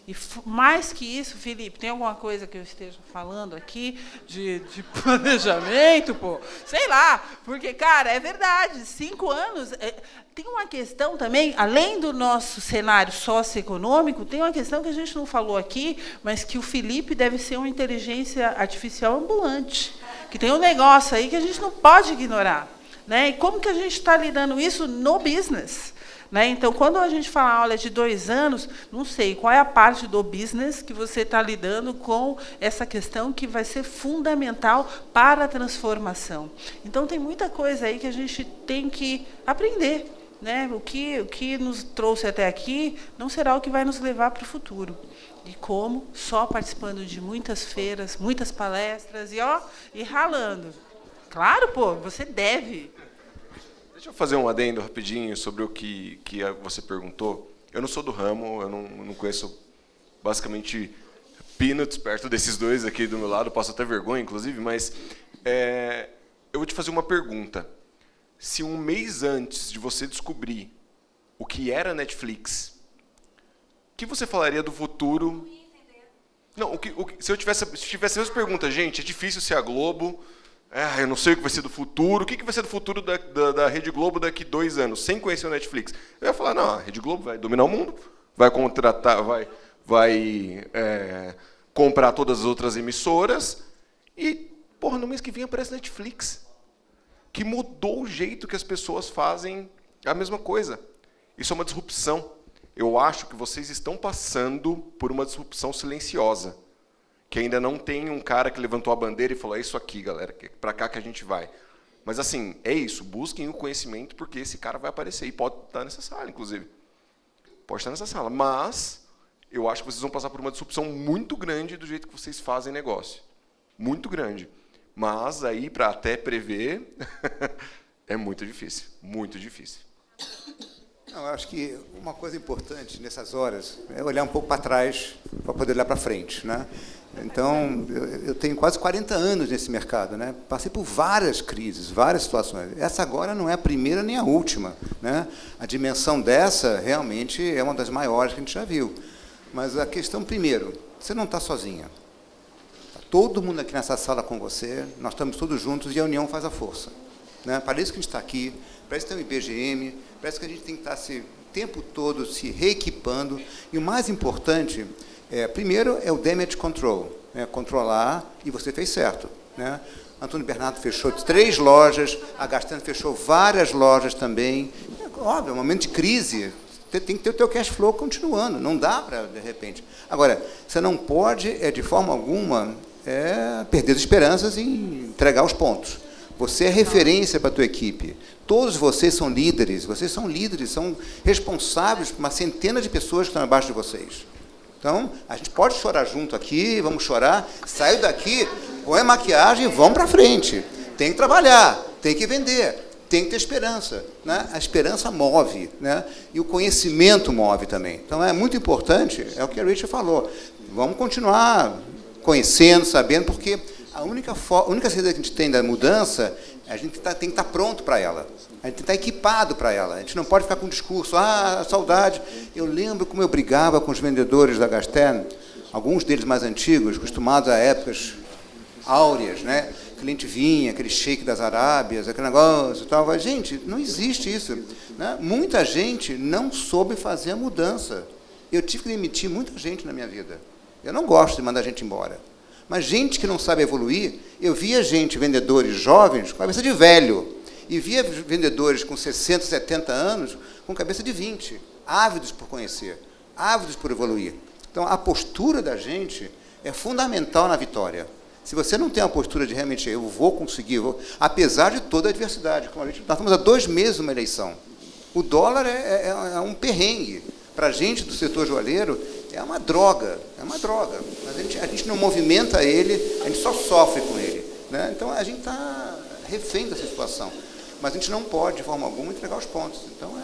E mais que isso, Felipe, tem alguma coisa que eu esteja falando aqui de planejamento, pô? Sei lá, porque, cara, é verdade, 5 anos... Tem uma questão também, além do nosso cenário socioeconômico, tem uma questão que a gente não falou aqui, mas que o Felipe deve ser uma inteligência artificial ambulante, que tem um negócio aí que a gente não pode ignorar, né? E como que a gente está lidando isso no business? Né? Então, quando a gente fala olha, de 2 anos, não sei qual é a parte do business que você está lidando com essa questão que vai ser fundamental para a transformação. Então, tem muita coisa aí que a gente tem que aprender. Né? O que nos trouxe até aqui não será o que vai nos levar para o futuro. E como? Só participando de muitas feiras, muitas palestras e ralando. Claro, pô, você deve. Deixa eu fazer um adendo rapidinho sobre o que você perguntou. Eu não sou do ramo, eu não conheço basicamente peanuts perto desses dois aqui do meu lado, passo até vergonha, inclusive, mas eu vou te fazer uma pergunta. Se um mês antes de você descobrir o que era Netflix, o que você falaria do futuro? Não, se eu tivesse essa pergunta, gente, é difícil ser a Globo... eu não sei o que vai ser do futuro. O que vai ser do futuro da Rede Globo daqui 2 anos, sem conhecer o Netflix? Eu ia falar, não, a Rede Globo vai dominar o mundo, vai contratar, vai comprar todas as outras emissoras e, porra, no mês que vem aparece Netflix, que mudou o jeito que as pessoas fazem a mesma coisa. Isso é uma disrupção. Eu acho que vocês estão passando por uma disrupção silenciosa, que ainda não tem um cara que levantou a bandeira e falou, é isso aqui, galera, é para cá que a gente vai. Mas, assim, é isso, busquem o conhecimento, porque esse cara vai aparecer, e pode estar nessa sala, inclusive. Pode estar nessa sala, mas eu acho que vocês vão passar por uma disrupção muito grande do jeito que vocês fazem negócio. Muito grande. Mas, aí, para até prever, é muito difícil, muito difícil. Não, eu acho que uma coisa importante nessas horas é olhar um pouco para trás para poder olhar para frente, né? Então, eu tenho quase 40 anos nesse mercado, né? Passei por várias crises, várias situações. Essa agora não é a primeira nem a última, né? A dimensão dessa realmente é uma das maiores que a gente já viu. Mas a questão, primeiro, você não está sozinha. Está todo mundo aqui nessa sala com você, nós estamos todos juntos e a união faz a força, né? Para isso que a gente está aqui, para isso tem o IBGM, parece que a gente tem que estar o tempo todo se reequipando. E o mais importante, primeiro, é o damage control, né? Controlar, e você fez certo, né? Antônio Bernardo fechou 3 lojas, a Gastando fechou várias lojas também. Óbvio, é um momento de crise, tem que ter o teu cash flow continuando, não dá para, de repente. Agora, você não pode, de forma alguma, perder as esperanças e entregar os pontos. Você é referência para a tua equipe. Todos vocês são líderes, são responsáveis por uma centena de pessoas que estão abaixo de vocês. Então, a gente pode chorar junto aqui, vamos chorar, saiu daqui, põe a maquiagem e vamos para frente. Tem que trabalhar, tem que vender, tem que ter esperança, né? A esperança move, né? E o conhecimento move também. Então, é muito importante, é o que a Rachel falou, vamos continuar conhecendo, sabendo, porque a única saída que a gente tem da mudança, a gente tem que estar pronto para ela. A gente tem que estar equipado para ela. A gente não pode ficar com um discurso, saudade. Eu lembro como eu brigava com os vendedores da Gastern, alguns deles mais antigos, acostumados a épocas áureas, né? O cliente vinha, aquele sheik das Arábias, aquele negócio e tal. Gente, não existe isso, né? Muita gente não soube fazer a mudança. Eu tive que demitir muita gente na minha vida. Eu não gosto de mandar gente embora. Mas gente que não sabe evoluir, eu via vendedores jovens com cabeça de velho, e via vendedores com 60, 70 anos com cabeça de 20, ávidos por conhecer, ávidos por evoluir. Então, a postura da gente é fundamental na vitória. Se você não tem uma postura de realmente, eu vou conseguir, apesar de toda a adversidade, como nós estamos há 2 meses numa eleição. O dólar é um perrengue. Para a gente do setor joalheiro, é uma droga. Mas a gente não movimenta ele, a gente só sofre com ele, né? Então, a gente está refém dessa situação. Mas a gente não pode, de forma alguma, entregar os pontos. Então,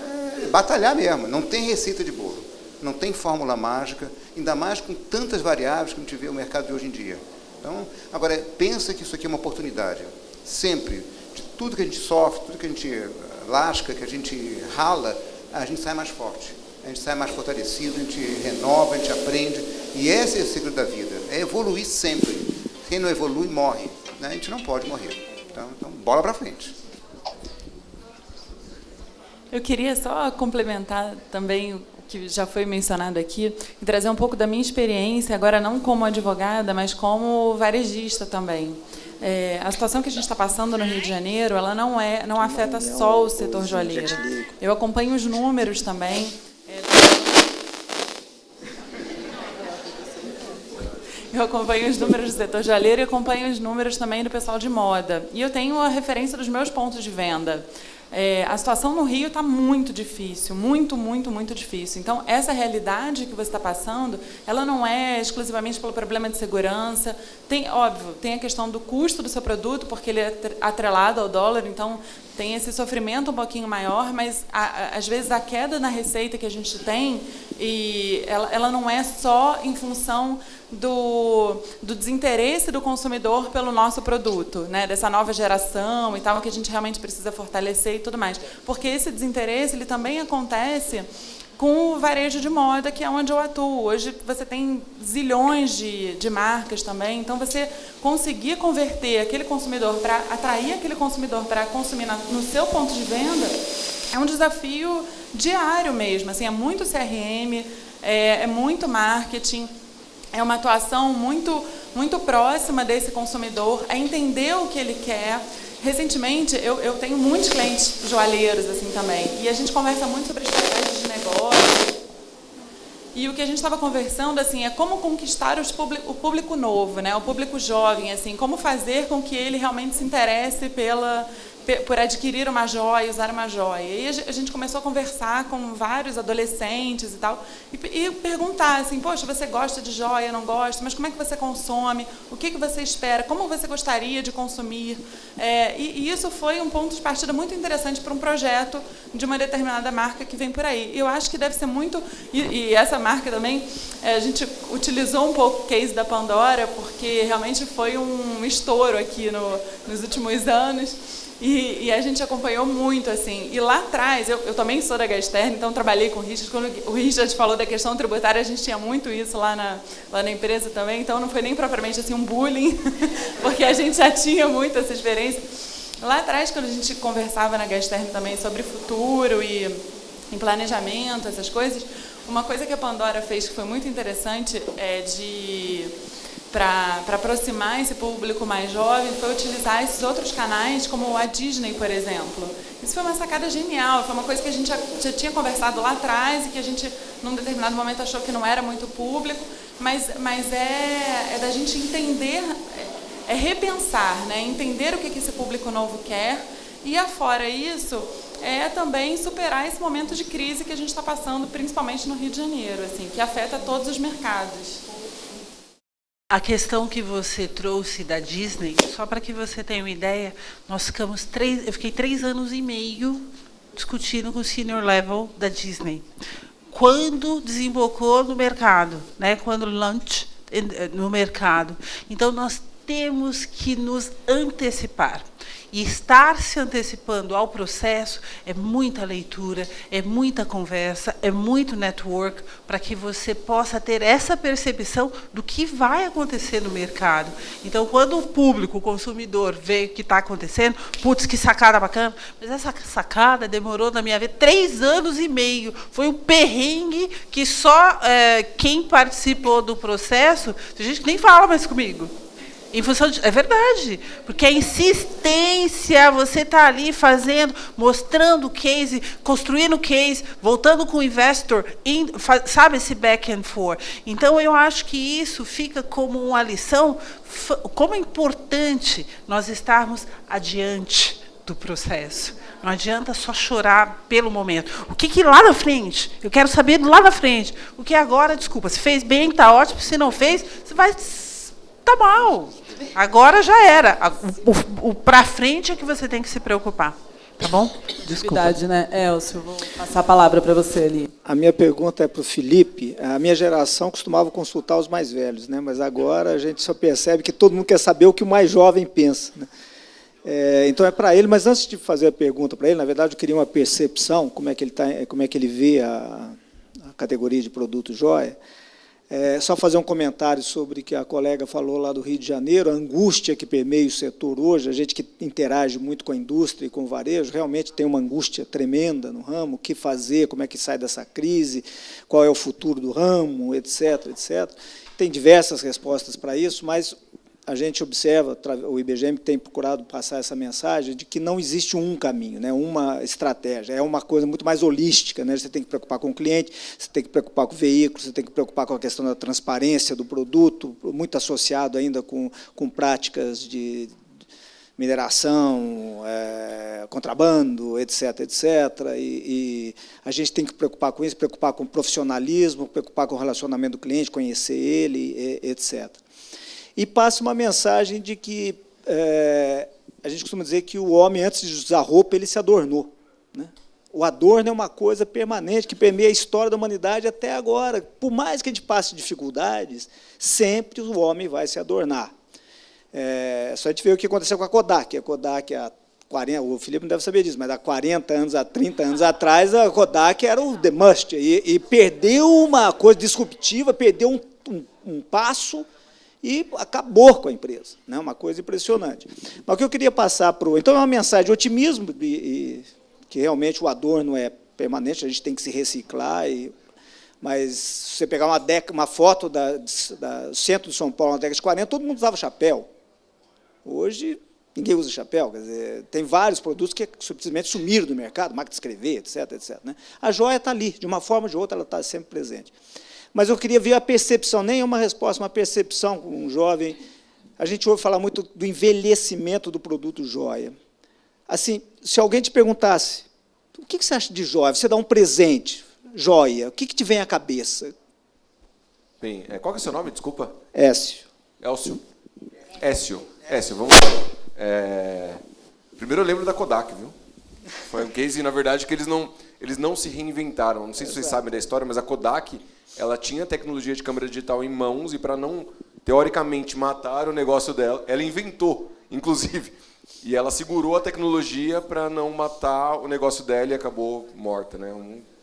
é batalhar mesmo. Não tem receita de bolo, não tem fórmula mágica, ainda mais com tantas variáveis que a gente vê no mercado de hoje em dia. Então, agora, pensa que isso aqui é uma oportunidade. Sempre, de tudo que a gente sofre, tudo que a gente lasca, que a gente rala, a gente sai mais forte. a gente sai mais fortalecido, a gente renova, a gente aprende. E esse é o segredo da vida, é evoluir sempre. Quem não evolui, morre. Né? A gente não pode morrer. Então bola para frente. Eu queria só complementar também o que já foi mencionado aqui e trazer um pouco da minha experiência, agora não como advogada, mas como varejista também. A situação que a gente está passando no Rio de Janeiro, ela não afeta só o setor joalheiro. Eu acompanho os números também. Eu acompanho os números do setor joalheiro e acompanho os números também do pessoal de moda. E eu tenho a referência dos meus pontos de venda. A situação no Rio está muito difícil, muito, muito, muito difícil. Então, essa realidade que você está passando, ela não é exclusivamente pelo problema de segurança. Óbvio, tem a questão do custo do seu produto, porque ele é atrelado ao dólar, então tem esse sofrimento um pouquinho maior, mas às vezes a queda na receita que a gente tem, e ela não é só em função do desinteresse do consumidor pelo nosso produto, né, dessa nova geração e tal, que a gente realmente precisa fortalecer e tudo mais. Porque esse desinteresse ele também acontece com o varejo de moda, que é onde eu atuo. Hoje você tem zilhões de marcas também, então você conseguir converter aquele consumidor, para atrair aquele consumidor para consumir no seu ponto de venda, é um desafio diário mesmo. Assim, é muito CRM, é muito marketing, é uma atuação muito, muito próxima desse consumidor, é entender o que ele quer. Recentemente, eu tenho muitos clientes joalheiros assim também, e a gente conversa muito sobre estratégias de negócio. E o que a gente estava conversando assim é como conquistar o público novo, né? O público jovem, assim, como fazer com que ele realmente se interesse por adquirir uma joia, usar uma joia. E a gente começou a conversar com vários adolescentes e tal, e perguntar assim, poxa, você gosta de joia, não gosta? Mas como é que você consome? O que você espera? Como você gostaria de consumir? E isso foi um ponto de partida muito interessante para um projeto de uma determinada marca que vem por aí. Eu acho que deve ser muito... E essa marca também, a gente utilizou um pouco o case da Pandora, porque realmente foi um estouro aqui nos últimos anos. E a gente acompanhou muito, assim. E lá atrás, eu também sou da Gasterna, então trabalhei com o Richard. Quando o Richard falou da questão tributária, a gente tinha muito isso lá na empresa também, então não foi nem propriamente assim um bullying, porque a gente já tinha muito essa experiência. Lá atrás, quando a gente conversava na Gasterna também sobre futuro e em planejamento, essas coisas, uma coisa que a Pandora fez que foi muito interessante para aproximar esse público mais jovem, foi utilizar esses outros canais, como a Disney, por exemplo. Isso foi uma sacada genial, foi uma coisa que a gente já tinha conversado lá atrás e que a gente, num determinado momento, achou que não era muito público, mas é da gente entender, repensar, né? Entender o que esse público novo quer, e afora isso, também superar esse momento de crise que a gente está passando, principalmente no Rio de Janeiro, assim, que afeta todos os mercados. A questão que você trouxe da Disney, só para que você tenha uma ideia, eu fiquei 3 anos e meio discutindo com o senior level da Disney. Quando desembocou no mercado, né? Quando launch no mercado. Então, nós temos que nos antecipar. E estar se antecipando ao processo é muita leitura, é muita conversa, é muito network, para que você possa ter essa percepção do que vai acontecer no mercado. Então, quando o público, o consumidor, vê o que está acontecendo, putz, que sacada bacana, mas essa sacada demorou, na minha vida, 3 anos e meio. Foi um perrengue que só quem participou do processo, tem gente que nem fala mais comigo. Em função é verdade, porque a insistência, você está ali fazendo, mostrando o case, construindo o case, voltando com o investor, sabe, esse back and forth. Então, eu acho que isso fica como uma lição, como é importante nós estarmos adiante do processo. Não adianta só chorar pelo momento. O que lá na frente? Eu quero saber lá na frente. O que agora, desculpa, se fez bem, está ótimo, se não fez, você vai... Tá mal. Agora já era. O para frente é que você tem que se preocupar. Tá bom? Desculpa. Né? Elcio, vou passar a palavra para você ali. A minha pergunta é para o Felipe. A minha geração costumava consultar os mais velhos, né? Mas agora a gente só percebe que todo mundo quer saber o que o mais jovem pensa, né? Então é para ele, mas antes de fazer a pergunta para ele, na verdade eu queria uma percepção, como é que ele vê categoria de produto joia. Só fazer um comentário sobre o que a colega falou lá do Rio de Janeiro, a angústia que permeia o setor hoje, a gente que interage muito com a indústria e com o varejo, realmente tem uma angústia tremenda no ramo, o que fazer, como é que sai dessa crise, qual é o futuro do ramo, etc., etc. Tem diversas respostas para isso, mas a gente observa, o IBGM tem procurado passar essa mensagem de que não existe um caminho, né, uma estratégia, é uma coisa muito mais holística, né, você tem que preocupar com o cliente, você tem que preocupar com o veículo, você tem que preocupar com a questão da transparência do produto, muito associado ainda com práticas de mineração, contrabando, etc., etc., e a gente tem que preocupar com isso, preocupar com o profissionalismo, preocupar com o relacionamento do cliente, conhecer ele, etc. E passa uma mensagem de que a gente costuma dizer que o homem, antes de usar roupa, ele se adornou, né? O adorno é uma coisa permanente, que permeia a história da humanidade até agora. Por mais que a gente passe dificuldades, sempre o homem vai se adornar. Só a gente vê o que aconteceu com a Kodak. A Kodak, o Felipe não deve saber disso, mas há 40 anos, há 30 anos atrás, a Kodak era o the must, e perdeu uma coisa disruptiva, perdeu um passo, e acabou com a empresa, né? Uma coisa impressionante. Mas o que eu queria passar para o... Então, é uma mensagem de otimismo, que realmente o adorno é permanente, a gente tem que se reciclar, mas se você pegar uma foto do centro de São Paulo na década de 40, todo mundo usava chapéu. Hoje, ninguém usa chapéu. Quer dizer, tem vários produtos que simplesmente sumiram do mercado, máquina de escrever, etc., etc., né? A joia está ali, de uma forma ou de outra, ela está sempre presente. Mas eu queria ver a percepção, nem uma resposta, uma percepção com um jovem. A gente ouve falar muito do envelhecimento do produto joia. Assim, se alguém te perguntasse, o que você acha de joia? Você dá um presente, joia, o que te vem à cabeça? Bem, qual que é o seu nome, desculpa? Écio. Elcio. Écio, vamos lá. Primeiro eu lembro da Kodak, viu? Foi um case, na verdade, que eles não se reinventaram. Não sei se vocês sabem da história, mas a Kodak, ela tinha tecnologia de câmera digital em mãos e, para não, teoricamente, matar o negócio dela, ela inventou, inclusive. E ela segurou a tecnologia para não matar o negócio dela e acabou morta, né?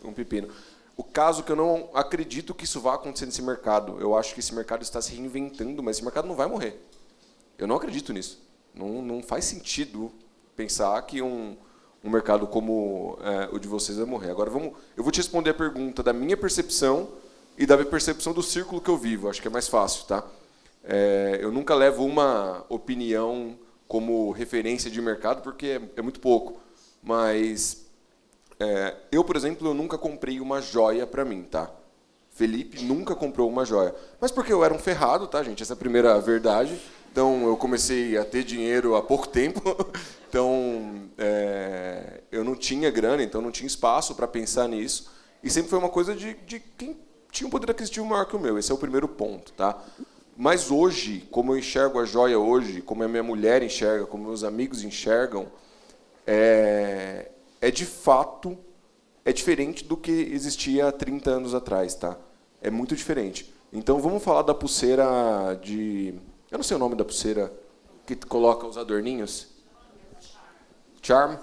Um pepino. O caso que eu não acredito que isso vá acontecer nesse mercado. Eu acho que esse mercado está se reinventando, mas esse mercado não vai morrer. Eu não acredito nisso. Não faz sentido pensar que um mercado como o de vocês vai morrer. Agora, eu vou te responder a pergunta da minha percepção e da percepção do círculo que eu vivo. Acho que é mais fácil, tá? Eu nunca levo uma opinião como referência de mercado, porque é muito pouco. Mas eu, por exemplo, eu nunca comprei uma joia para mim, tá? Felipe nunca comprou uma joia. Mas porque eu era um ferrado, tá, gente? Essa é a primeira verdade. Então, eu comecei a ter dinheiro há pouco tempo. Então, eu não tinha grana, então não tinha espaço para pensar nisso. E sempre foi uma coisa de quem tinha um poder aquisitivo maior que o meu. Esse é o primeiro ponto, tá? Mas hoje, como eu enxergo a joia hoje, como a minha mulher enxerga, como meus amigos enxergam, de fato, diferente do que existia há 30 anos atrás, tá? É muito diferente. Então, vamos falar da pulseira de... Eu não sei o nome da pulseira que coloca os adorninhos. Charm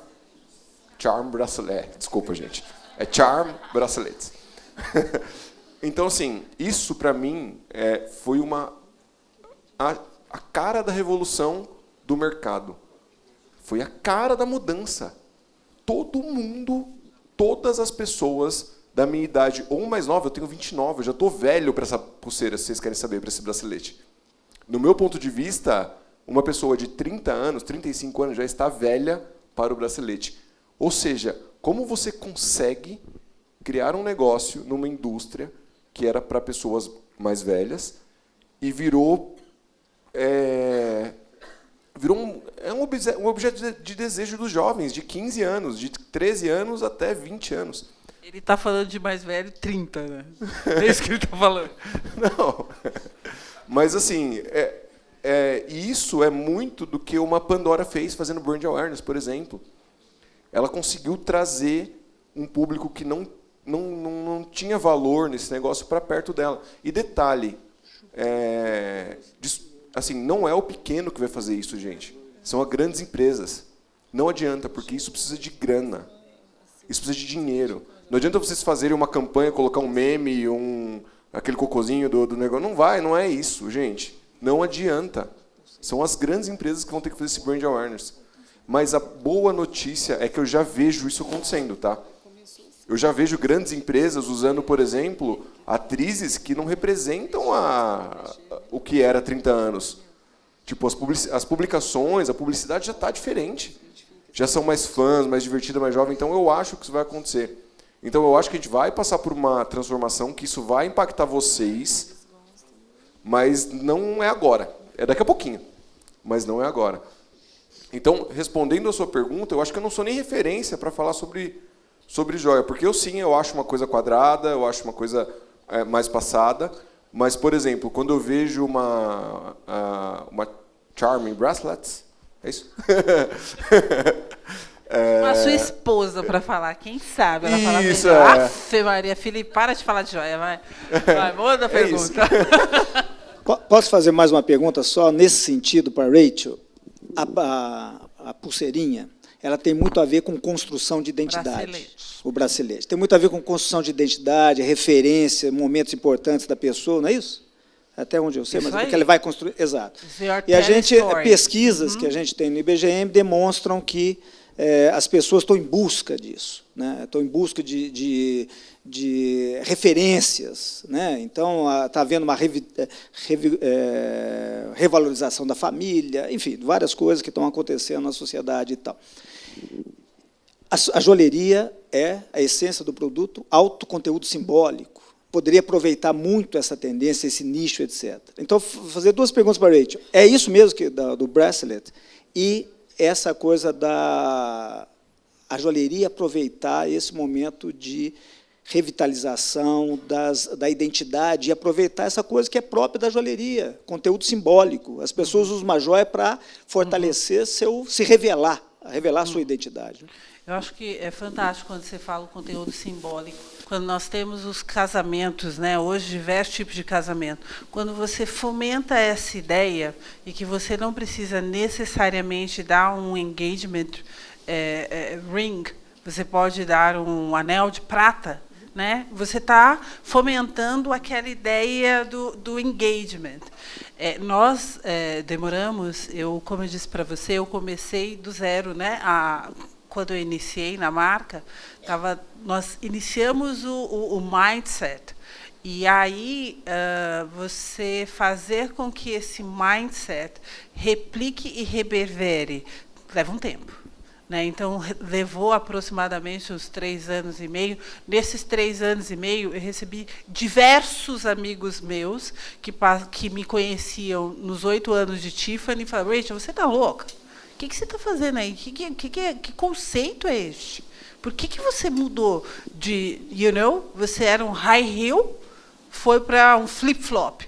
Bracelet. Desculpa, gente. É Charm Bracelets. Então, assim, isso, para mim, foi a cara da revolução do mercado. Foi a cara da mudança. Todo mundo, todas as pessoas da minha idade, ou mais nova, eu tenho 29, eu já estou velho para essa pulseira, se vocês querem saber, para esse bracelete. No meu ponto de vista, uma pessoa de 30 anos, 35 anos, já está velha para o bracelete. Ou seja, como você consegue criar um negócio numa indústria que era para pessoas mais velhas e virou um objeto de desejo dos jovens, de 15 anos, de 13 anos até 20 anos. Ele está falando de mais velho, 30, né? É isso que ele está falando. Não. Mas, assim, isso é muito do que uma Pandora fez fazendo brand awareness, por exemplo. Ela conseguiu trazer um público que não tinha valor nesse negócio para perto dela. E detalhe, assim, não é o pequeno que vai fazer isso, gente. São as grandes empresas. Não adianta, porque isso precisa de grana. Isso precisa de dinheiro. Não adianta vocês fazerem uma campanha, colocar um meme, aquele cocôzinho do negócio. Não é isso, gente. Não adianta. São as grandes empresas que vão ter que fazer esse brand awareness. Mas a boa notícia é que eu já vejo isso acontecendo, tá? Eu já vejo grandes empresas usando, por exemplo, atrizes que não representam o que era há 30 anos. Tipo, as publicações, a publicidade já está diferente. Já são mais fãs, mais divertida, mais jovem. Então, eu acho que isso vai acontecer. Então, eu acho que a gente vai passar por uma transformação, que isso vai impactar vocês, mas não é agora. É daqui a pouquinho, mas não é agora. Então, respondendo a sua pergunta, eu acho que eu não sou nem referência para falar sobre joia, porque eu acho uma coisa quadrada, eu acho uma coisa mais passada, mas, por exemplo, quando eu vejo uma Charming Bracelets, é isso? A sua esposa, para falar, quem sabe? Ela fala isso, melhor. Afe Maria, Felipe, para de falar de joia, vai. Vai, manda a pergunta. Posso fazer mais uma pergunta só nesse sentido para Rachel? A pulseirinha, ela tem muito a ver com construção de identidade. Bracelete. O bracelete. Tem muito a ver com construção de identidade, referência, momentos importantes da pessoa, não é isso? Até onde eu sei, Isso mas é aí. que ela vai construir. Exato. Your E a tell gente, story. pesquisas que a gente tem no IBGM demonstram que as pessoas estão em busca disso, né? Estão em busca de referências, né? Então, está havendo uma revalorização da família, enfim, várias coisas que estão acontecendo na sociedade e tal. A joalheria é a essência do produto, alto conteúdo simbólico. Poderia aproveitar muito essa tendência, esse nicho, etc. Então, vou fazer duas perguntas para a Rachel. É isso mesmo do bracelet? E essa coisa a joalheria aproveitar esse momento de revitalização da identidade e aproveitar essa coisa que é própria da joalheria, conteúdo simbólico. As pessoas usam uma joia para fortalecer se revelar a sua identidade. Eu acho que é fantástico quando você fala o conteúdo simbólico. Quando nós temos os casamentos, né, hoje diversos tipos de casamento, quando você fomenta essa ideia e que você não precisa necessariamente dar um engagement ring, você pode dar um anel de prata, né? Você está fomentando aquela ideia do engagement. Nós demoramos, como eu disse para você, eu comecei do zero, né? Quando eu iniciei na marca, nós iniciamos o mindset. E aí, você fazer com que esse mindset replique e reverbere, leva um tempo. Né? Então, levou aproximadamente uns 3 anos e meio. Nesses 3 anos e meio, eu recebi diversos amigos meus que me conheciam nos 8 anos de Tiffany e falaram: Rachel, você está louca? O que você está fazendo aí? Que conceito é este? Por que você mudou de, você era um high heel, foi para um flip-flop?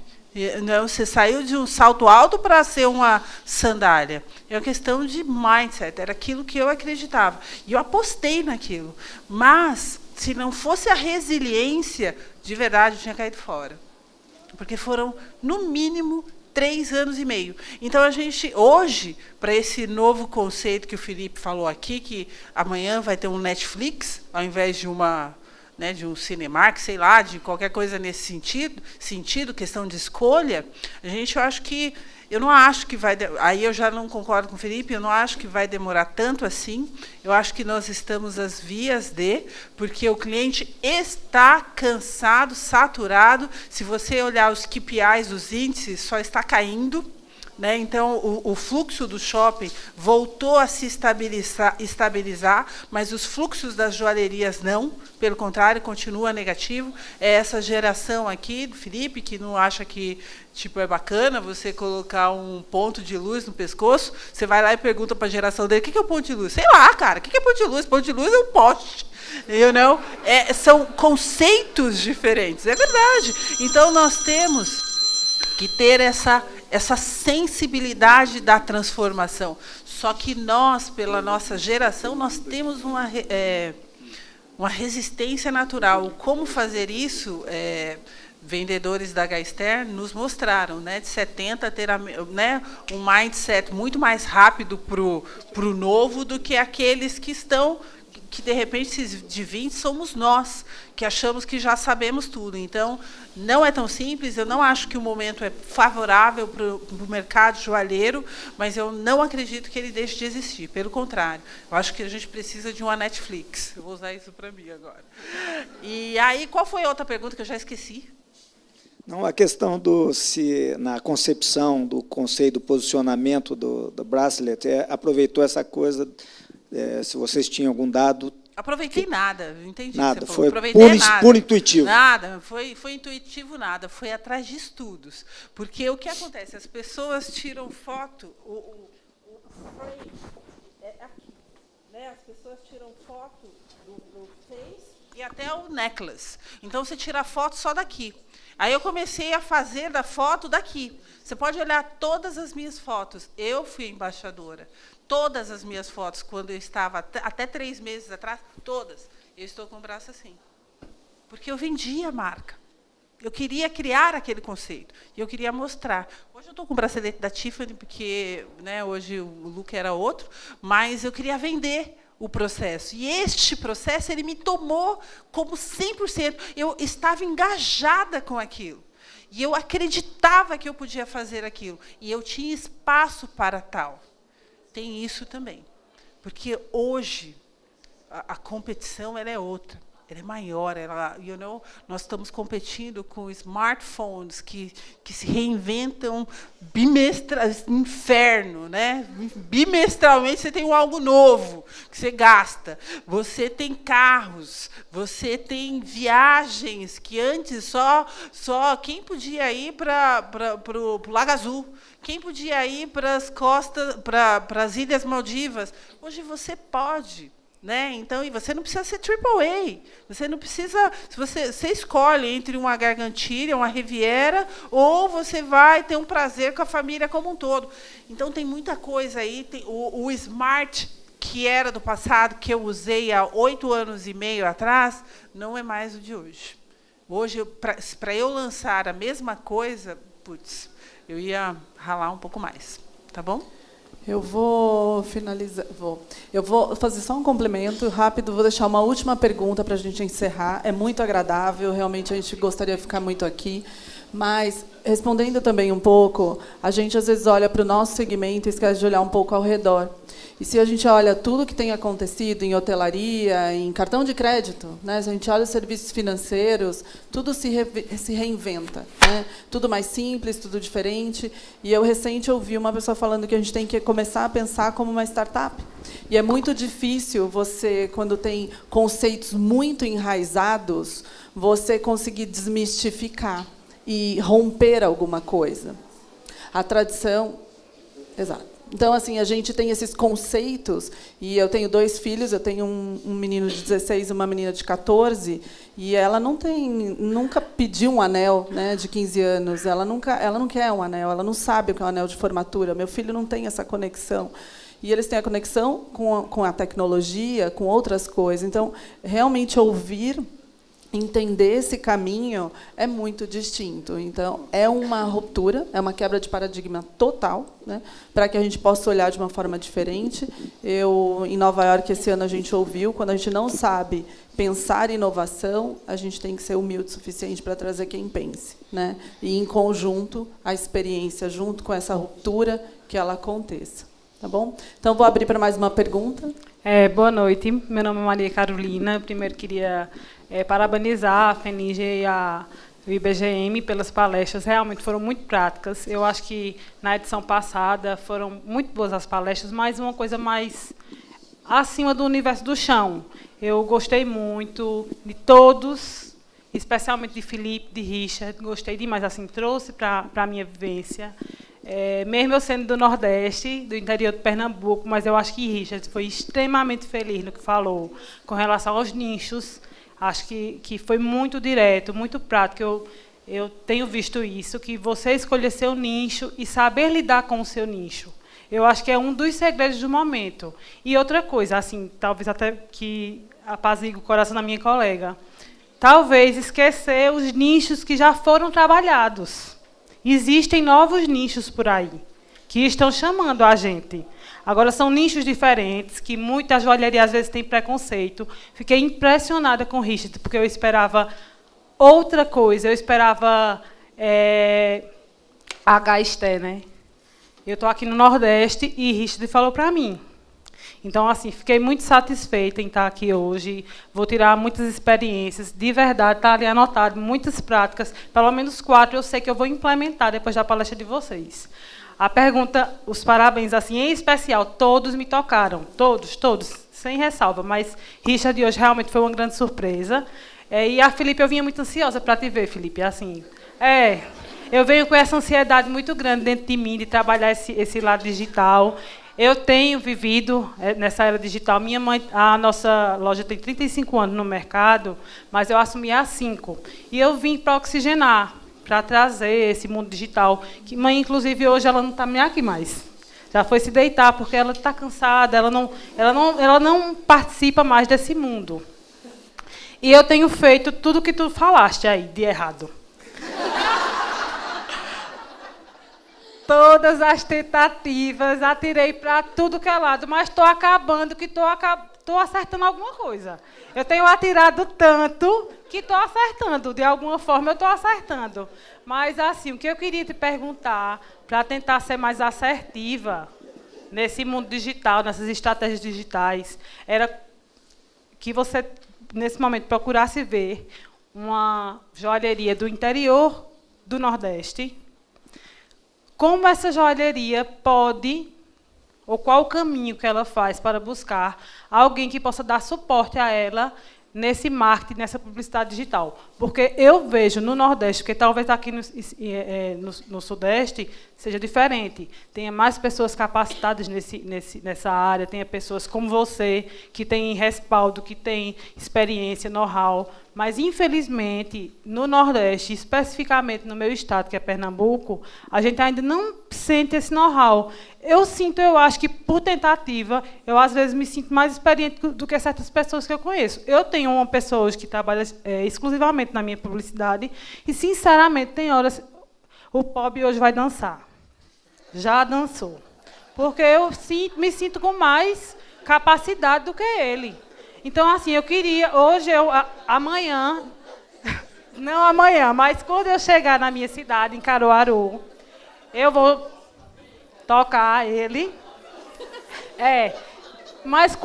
Você saiu de um salto alto para ser uma sandália. É uma questão de mindset, era aquilo que eu acreditava. E eu apostei naquilo. Mas, se não fosse a resiliência, de verdade, eu tinha caído fora. Porque foram, no mínimo, 3 anos e meio. Então, a gente, hoje, para esse novo conceito que o Felipe falou aqui, que amanhã vai ter um Netflix, ao invés de de um Cinemark, sei lá, de qualquer coisa nesse sentido, questão de escolha, eu não acho que vai... Aí eu já não concordo com o Felipe, eu não acho que vai demorar tanto assim. Eu acho que nós estamos às vias porque o cliente está cansado, saturado. Se você olhar os KPIs, os índices, só está caindo. Né? Então, o fluxo do shopping voltou a se estabilizar, mas os fluxos das joalherias não, pelo contrário, continua negativo. É essa geração aqui, do Felipe, que não acha que é bacana você colocar um ponto de luz no pescoço, você vai lá e pergunta para a geração dele: o que é o ponto de luz? Sei lá, cara, o que é ponto de luz? Ponto de luz é um poste. São conceitos diferentes, é verdade. Então, nós temos que ter essa sensibilidade da transformação. Só que nós, pela nossa geração, nós temos uma resistência natural. Como fazer isso? Vendedores da Gaster nos mostraram, né, de 70 ter um mindset muito mais rápido para o novo do que aqueles que estão que, de repente, esses de 20 somos nós, que achamos que já sabemos tudo. Então, não é tão simples, eu não acho que o momento é favorável para o mercado joalheiro, mas eu não acredito que ele deixe de existir, pelo contrário. Eu acho que a gente precisa de uma Netflix. Eu vou usar isso para mim agora. E aí, qual foi a outra pergunta que eu já esqueci? Não, a questão se na concepção do conceito, do posicionamento do bracelet, aproveitou essa coisa, se vocês tinham algum dado... Aproveitei nada, entendi. Nada, você foi nada. puro intuitivo. Nada, foi intuitivo nada, foi atrás de estudos. Porque o que acontece? As pessoas tiram foto, o frame é aqui, né? As pessoas tiram foto do face e até o necklace. Então, você tira a foto só daqui. Aí eu comecei a fazer da foto daqui. Você pode olhar todas as minhas fotos. Eu fui embaixadora. Todas as minhas fotos, quando eu estava até 3 meses atrás, todas, eu estou com o braço assim. Porque eu vendia a marca. Eu queria criar aquele conceito. E eu queria mostrar. Hoje eu estou com o bracelete da Tiffany, porque, né, hoje o look era outro, mas eu queria vender o processo. E este processo ele me tomou como 100%. Eu estava engajada com aquilo. E eu acreditava que eu podia fazer aquilo. E eu tinha espaço para tal. Tem isso também. Porque hoje a competição ela é outra. Ela é maior. Nós estamos competindo com smartphones que se reinventam inferno, né? Bimestralmente você tem algo novo que você gasta. Você tem carros, você tem viagens que antes só quem podia ir para o Lago Azul, quem podia ir para as costas, para as Ilhas Maldivas. Hoje você pode. Né? Então, e você não precisa ser AAA. Você não precisa. Você escolhe entre uma Gargantilha, uma Riviera, ou você vai ter um prazer com a família como um todo. Então, tem muita coisa aí. Tem o Smart, que era do passado, que eu usei há 8 anos e meio atrás, não é mais o de hoje. Hoje, para eu lançar a mesma coisa, putz, eu ia ralar um pouco mais. Tá bom? Eu vou finalizar. Eu vou fazer só um complemento rápido. Vou deixar uma última pergunta para a gente encerrar. É muito agradável, realmente a gente gostaria de ficar muito aqui. Mas, respondendo também um pouco, a gente às vezes olha para o nosso segmento e esquece de olhar um pouco ao redor. E se a gente olha tudo que tem acontecido em hotelaria, em cartão de crédito, né? Se a gente olha os serviços financeiros, tudo se reinventa, né? Tudo mais simples, tudo diferente. E eu recente ouvi uma pessoa falando que a gente tem que começar a pensar como uma startup. E é muito difícil você, quando tem conceitos muito enraizados, você conseguir desmistificar e romper alguma coisa. A tradição... Exato. Então, assim, a gente tem esses conceitos, e eu tenho 2 filhos, eu tenho um menino de 16 e uma menina de 14, e ela nunca pediu um anel, né, de 15 anos, ela não quer um anel, ela não sabe o que é um anel de formatura, meu filho não tem essa conexão. E eles têm a conexão com a tecnologia, com outras coisas. Então, realmente ouvir... entender esse caminho é muito distinto. Então, é uma ruptura, é uma quebra de paradigma total, né, para que a gente possa olhar de uma forma diferente. Em Nova York, esse ano, a gente ouviu, quando a gente não sabe pensar em inovação, a gente tem que ser humilde o suficiente para trazer quem pense, né, e, em conjunto, a experiência, junto com essa ruptura, que ela aconteça. Tá bom? Então, vou abrir para mais uma pergunta. Boa noite, meu nome é Maria Carolina. Primeiro, queria parabenizar a FENIGE e o IBGM pelas palestras, realmente foram muito práticas. Eu acho que, na edição passada, foram muito boas as palestras, mas uma coisa mais acima do universo do chão. Eu gostei muito de todos, especialmente de Felipe, de Richard, gostei demais, assim, trouxe para a minha vivência. Mesmo eu sendo do Nordeste, do interior de Pernambuco, mas eu acho que Richard foi extremamente feliz no que falou com relação aos nichos. Acho que foi muito direto, muito prático. Eu tenho visto isso, que você escolher seu nicho e saber lidar com o seu nicho. Eu acho que é um dos segredos do momento. E outra coisa, assim, talvez até que apazigue o coração da minha colega, talvez esquecer os nichos que já foram trabalhados. Existem novos nichos por aí, que estão chamando a gente. Agora, são nichos diferentes, que muitas joalherias, às vezes, têm preconceito. Fiquei impressionada com o Richard, porque eu esperava outra coisa. Eu esperava HST, né? Eu estou aqui no Nordeste e Richard falou para mim. Então, assim, fiquei muito satisfeita em estar aqui hoje. Vou tirar muitas experiências. De verdade, está ali anotado, muitas práticas. Pelo menos 4 eu sei que eu vou implementar depois da palestra de vocês. A pergunta, os parabéns, assim, em especial, todos me tocaram. Todos, sem ressalva. Mas Richard hoje realmente foi uma grande surpresa. E a Felipe, eu vinha muito ansiosa para te ver, Felipe. Assim, eu venho com essa ansiedade muito grande dentro de mim, de trabalhar esse lado digital. Eu tenho vivido nessa era digital. Minha mãe, a nossa loja tem 35 anos no mercado, mas eu assumi há 5. E eu vim para oxigenar, para trazer esse mundo digital. Que mãe, inclusive, hoje ela não está aqui mais. Já foi se deitar, porque ela está cansada, ela não participa mais desse mundo. E eu tenho feito tudo que tu falaste aí, de errado. Todas as tentativas, atirei para tudo que é lado, mas estou acabando que estou acertando alguma coisa. Eu tenho atirado tanto que estou acertando, de alguma forma eu estou acertando. Mas, assim, o que eu queria te perguntar, para tentar ser mais assertiva nesse mundo digital, nessas estratégias digitais, era que você, nesse momento, procurasse ver uma joalheria do interior do Nordeste. Como essa joalheria pode, ou qual o caminho que ela faz para buscar alguém que possa dar suporte a ela nesse marketing, nessa publicidade digital? Porque eu vejo no Nordeste, porque talvez aqui no Sudeste seja diferente, tenha mais pessoas capacitadas nessa área, tenha pessoas como você, que têm respaldo, que têm experiência, know-how. Mas, infelizmente, no Nordeste, especificamente no meu estado, que é Pernambuco, a gente ainda não sente esse know-how. Eu acho que, por tentativa, eu, às vezes, me sinto mais experiente do que certas pessoas que eu conheço. Eu tenho uma pessoa hoje que trabalha exclusivamente na minha publicidade e, sinceramente, tem horas... O Pob hoje vai dançar. Já dançou. Porque eu me sinto com mais capacidade do que ele. Então, assim, eu queria, hoje, amanhã, não amanhã, mas quando eu chegar na minha cidade, em Caruaru, eu vou tocar ele. Mas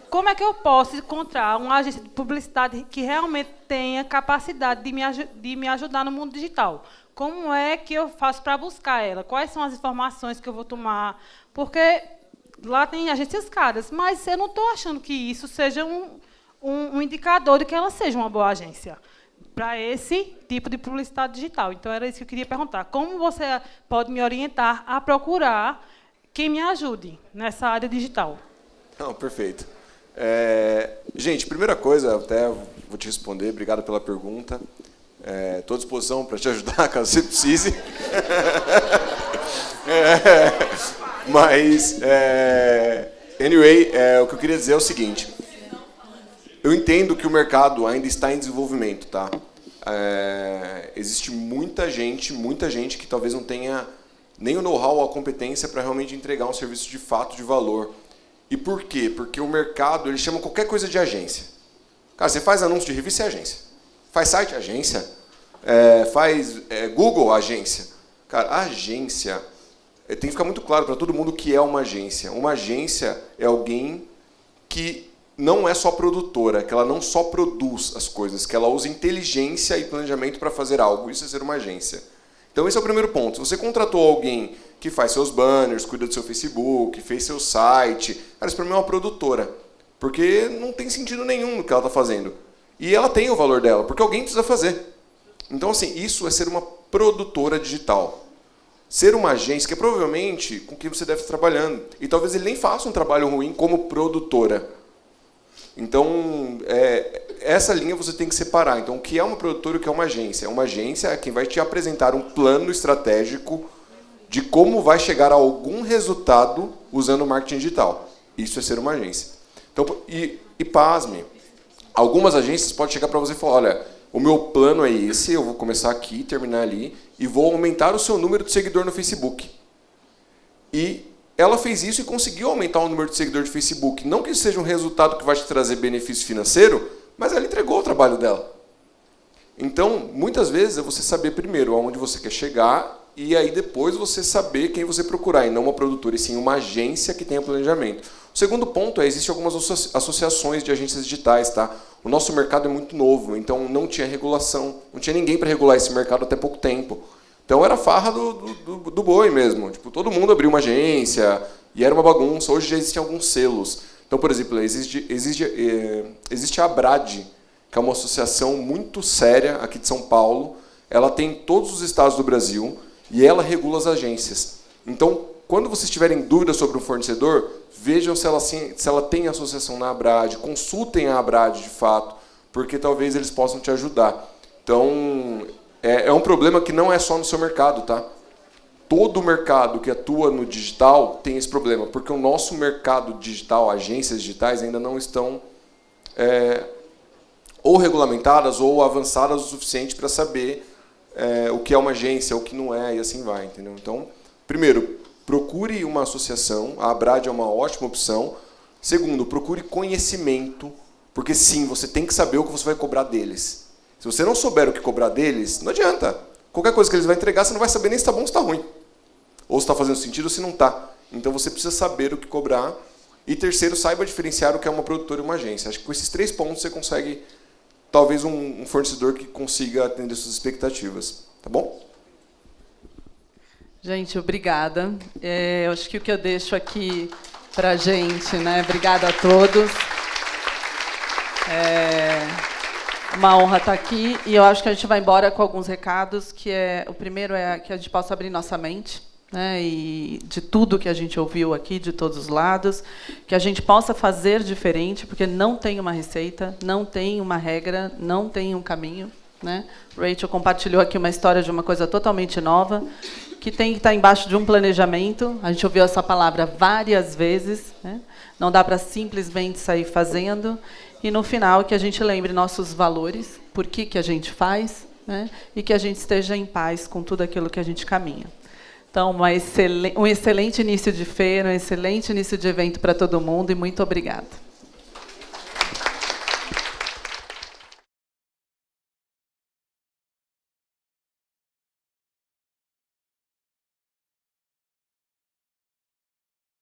como é que eu posso encontrar uma agência de publicidade que realmente tenha capacidade de me ajudar no mundo digital? Como é que eu faço para buscar ela? Quais são as informações que eu vou tomar? Porque... lá tem agências caras, mas eu não estou achando que isso seja um indicador de que ela seja uma boa agência para esse tipo de publicidade digital. Então, era isso que eu queria perguntar. Como você pode me orientar a procurar quem me ajude nessa área digital? Não, perfeito. Gente, primeira coisa, até vou te responder, obrigado pela pergunta. Estou à disposição para te ajudar, caso você precise. Mas, anyway, o que eu queria dizer é o seguinte. Eu entendo que o mercado ainda está em desenvolvimento, tá? Existe muita gente que talvez não tenha nem o know-how ou a competência para realmente entregar um serviço de fato de valor. E por quê? Porque o mercado, ele chama qualquer coisa de agência. Cara, você faz anúncio de revista, é agência. Faz site, agência. Faz Google, agência. Cara, a agência... tem que ficar muito claro para todo mundo o que é uma agência. Uma agência é alguém que não é só produtora, que ela não só produz as coisas, que ela usa inteligência e planejamento para fazer algo. Isso é ser uma agência. Então, esse é o primeiro ponto. Se você contratou alguém que faz seus banners, cuida do seu Facebook, fez seu site, cara, isso para mim é uma produtora. Porque não tem sentido nenhum no que ela está fazendo. E ela tem o valor dela, porque alguém precisa fazer. Então, assim, isso é ser uma produtora digital. Ser uma agência que é provavelmente com quem você deve estar trabalhando. E talvez ele nem faça um trabalho ruim como produtora. Então, essa linha você tem que separar. Então, o que é uma produtora e o que é uma agência? Uma agência é quem vai te apresentar um plano estratégico de como vai chegar a algum resultado usando o marketing digital. Isso é ser uma agência. Então, e pasme, algumas agências podem chegar para você e falar, olha, o meu plano é esse, eu vou começar aqui, terminar ali, e vou aumentar o seu número de seguidor no Facebook. E ela fez isso e conseguiu aumentar o número de seguidores de Facebook. Não que isso seja um resultado que vai te trazer benefício financeiro, mas ela entregou o trabalho dela. Então, muitas vezes, é você saber primeiro aonde você quer chegar e aí depois você saber quem você procurar, e não uma produtora, e sim uma agência que tenha planejamento. O segundo ponto é, existem algumas associações de agências digitais, tá? O nosso mercado é muito novo, então não tinha regulação, não tinha ninguém para regular esse mercado até pouco tempo. Então era farra do boi mesmo, tipo, todo mundo abriu uma agência e era uma bagunça. Hoje já existem alguns selos. Então, por exemplo, existe a ABRAD, que é uma associação muito séria aqui de São Paulo. Ela tem em todos os estados do Brasil e ela regula as agências. Então, quando vocês tiverem dúvidas sobre um fornecedor, vejam se ela tem associação na ABRAD, consultem a ABRAD de fato, porque talvez eles possam te ajudar. Então, é um problema que não é só no seu mercado, tá? Todo mercado que atua no digital tem esse problema, porque o nosso mercado digital, agências digitais, ainda não estão ou regulamentadas ou avançadas o suficiente para saber o que é uma agência, o que não é, e assim vai, entendeu? Então, primeiro, procure uma associação, a ABRAD é uma ótima opção. Segundo, procure conhecimento, porque sim, você tem que saber o que você vai cobrar deles. Se você não souber o que cobrar deles, não adianta. Qualquer coisa que eles vão entregar, você não vai saber nem se está bom ou se está ruim. Ou se está fazendo sentido ou se não está. Então você precisa saber o que cobrar. E terceiro, saiba diferenciar o que é uma produtora e uma agência. Acho que com esses 3 pontos você consegue, talvez, um fornecedor que consiga atender suas expectativas. Tá bom? Gente, obrigada. Eu acho que o que eu deixo aqui para a gente, né? Obrigada a todos. Uma honra estar aqui, e eu acho que a gente vai embora com alguns recados, o primeiro é que a gente possa abrir nossa mente, né, e de tudo que a gente ouviu aqui, de todos os lados, que a gente possa fazer diferente, porque não tem uma receita, não tem uma regra, não tem um caminho, né? Rachel compartilhou aqui uma história de uma coisa totalmente nova, que tem que estar embaixo de um planejamento. A gente ouviu essa palavra várias vezes, né? Não dá para simplesmente sair fazendo. E, no final, que a gente lembre nossos valores, por que a gente faz, né? E que a gente esteja em paz com tudo aquilo que a gente caminha. Então, um excelente início de feira, um excelente início de evento para todo mundo, e muito obrigada.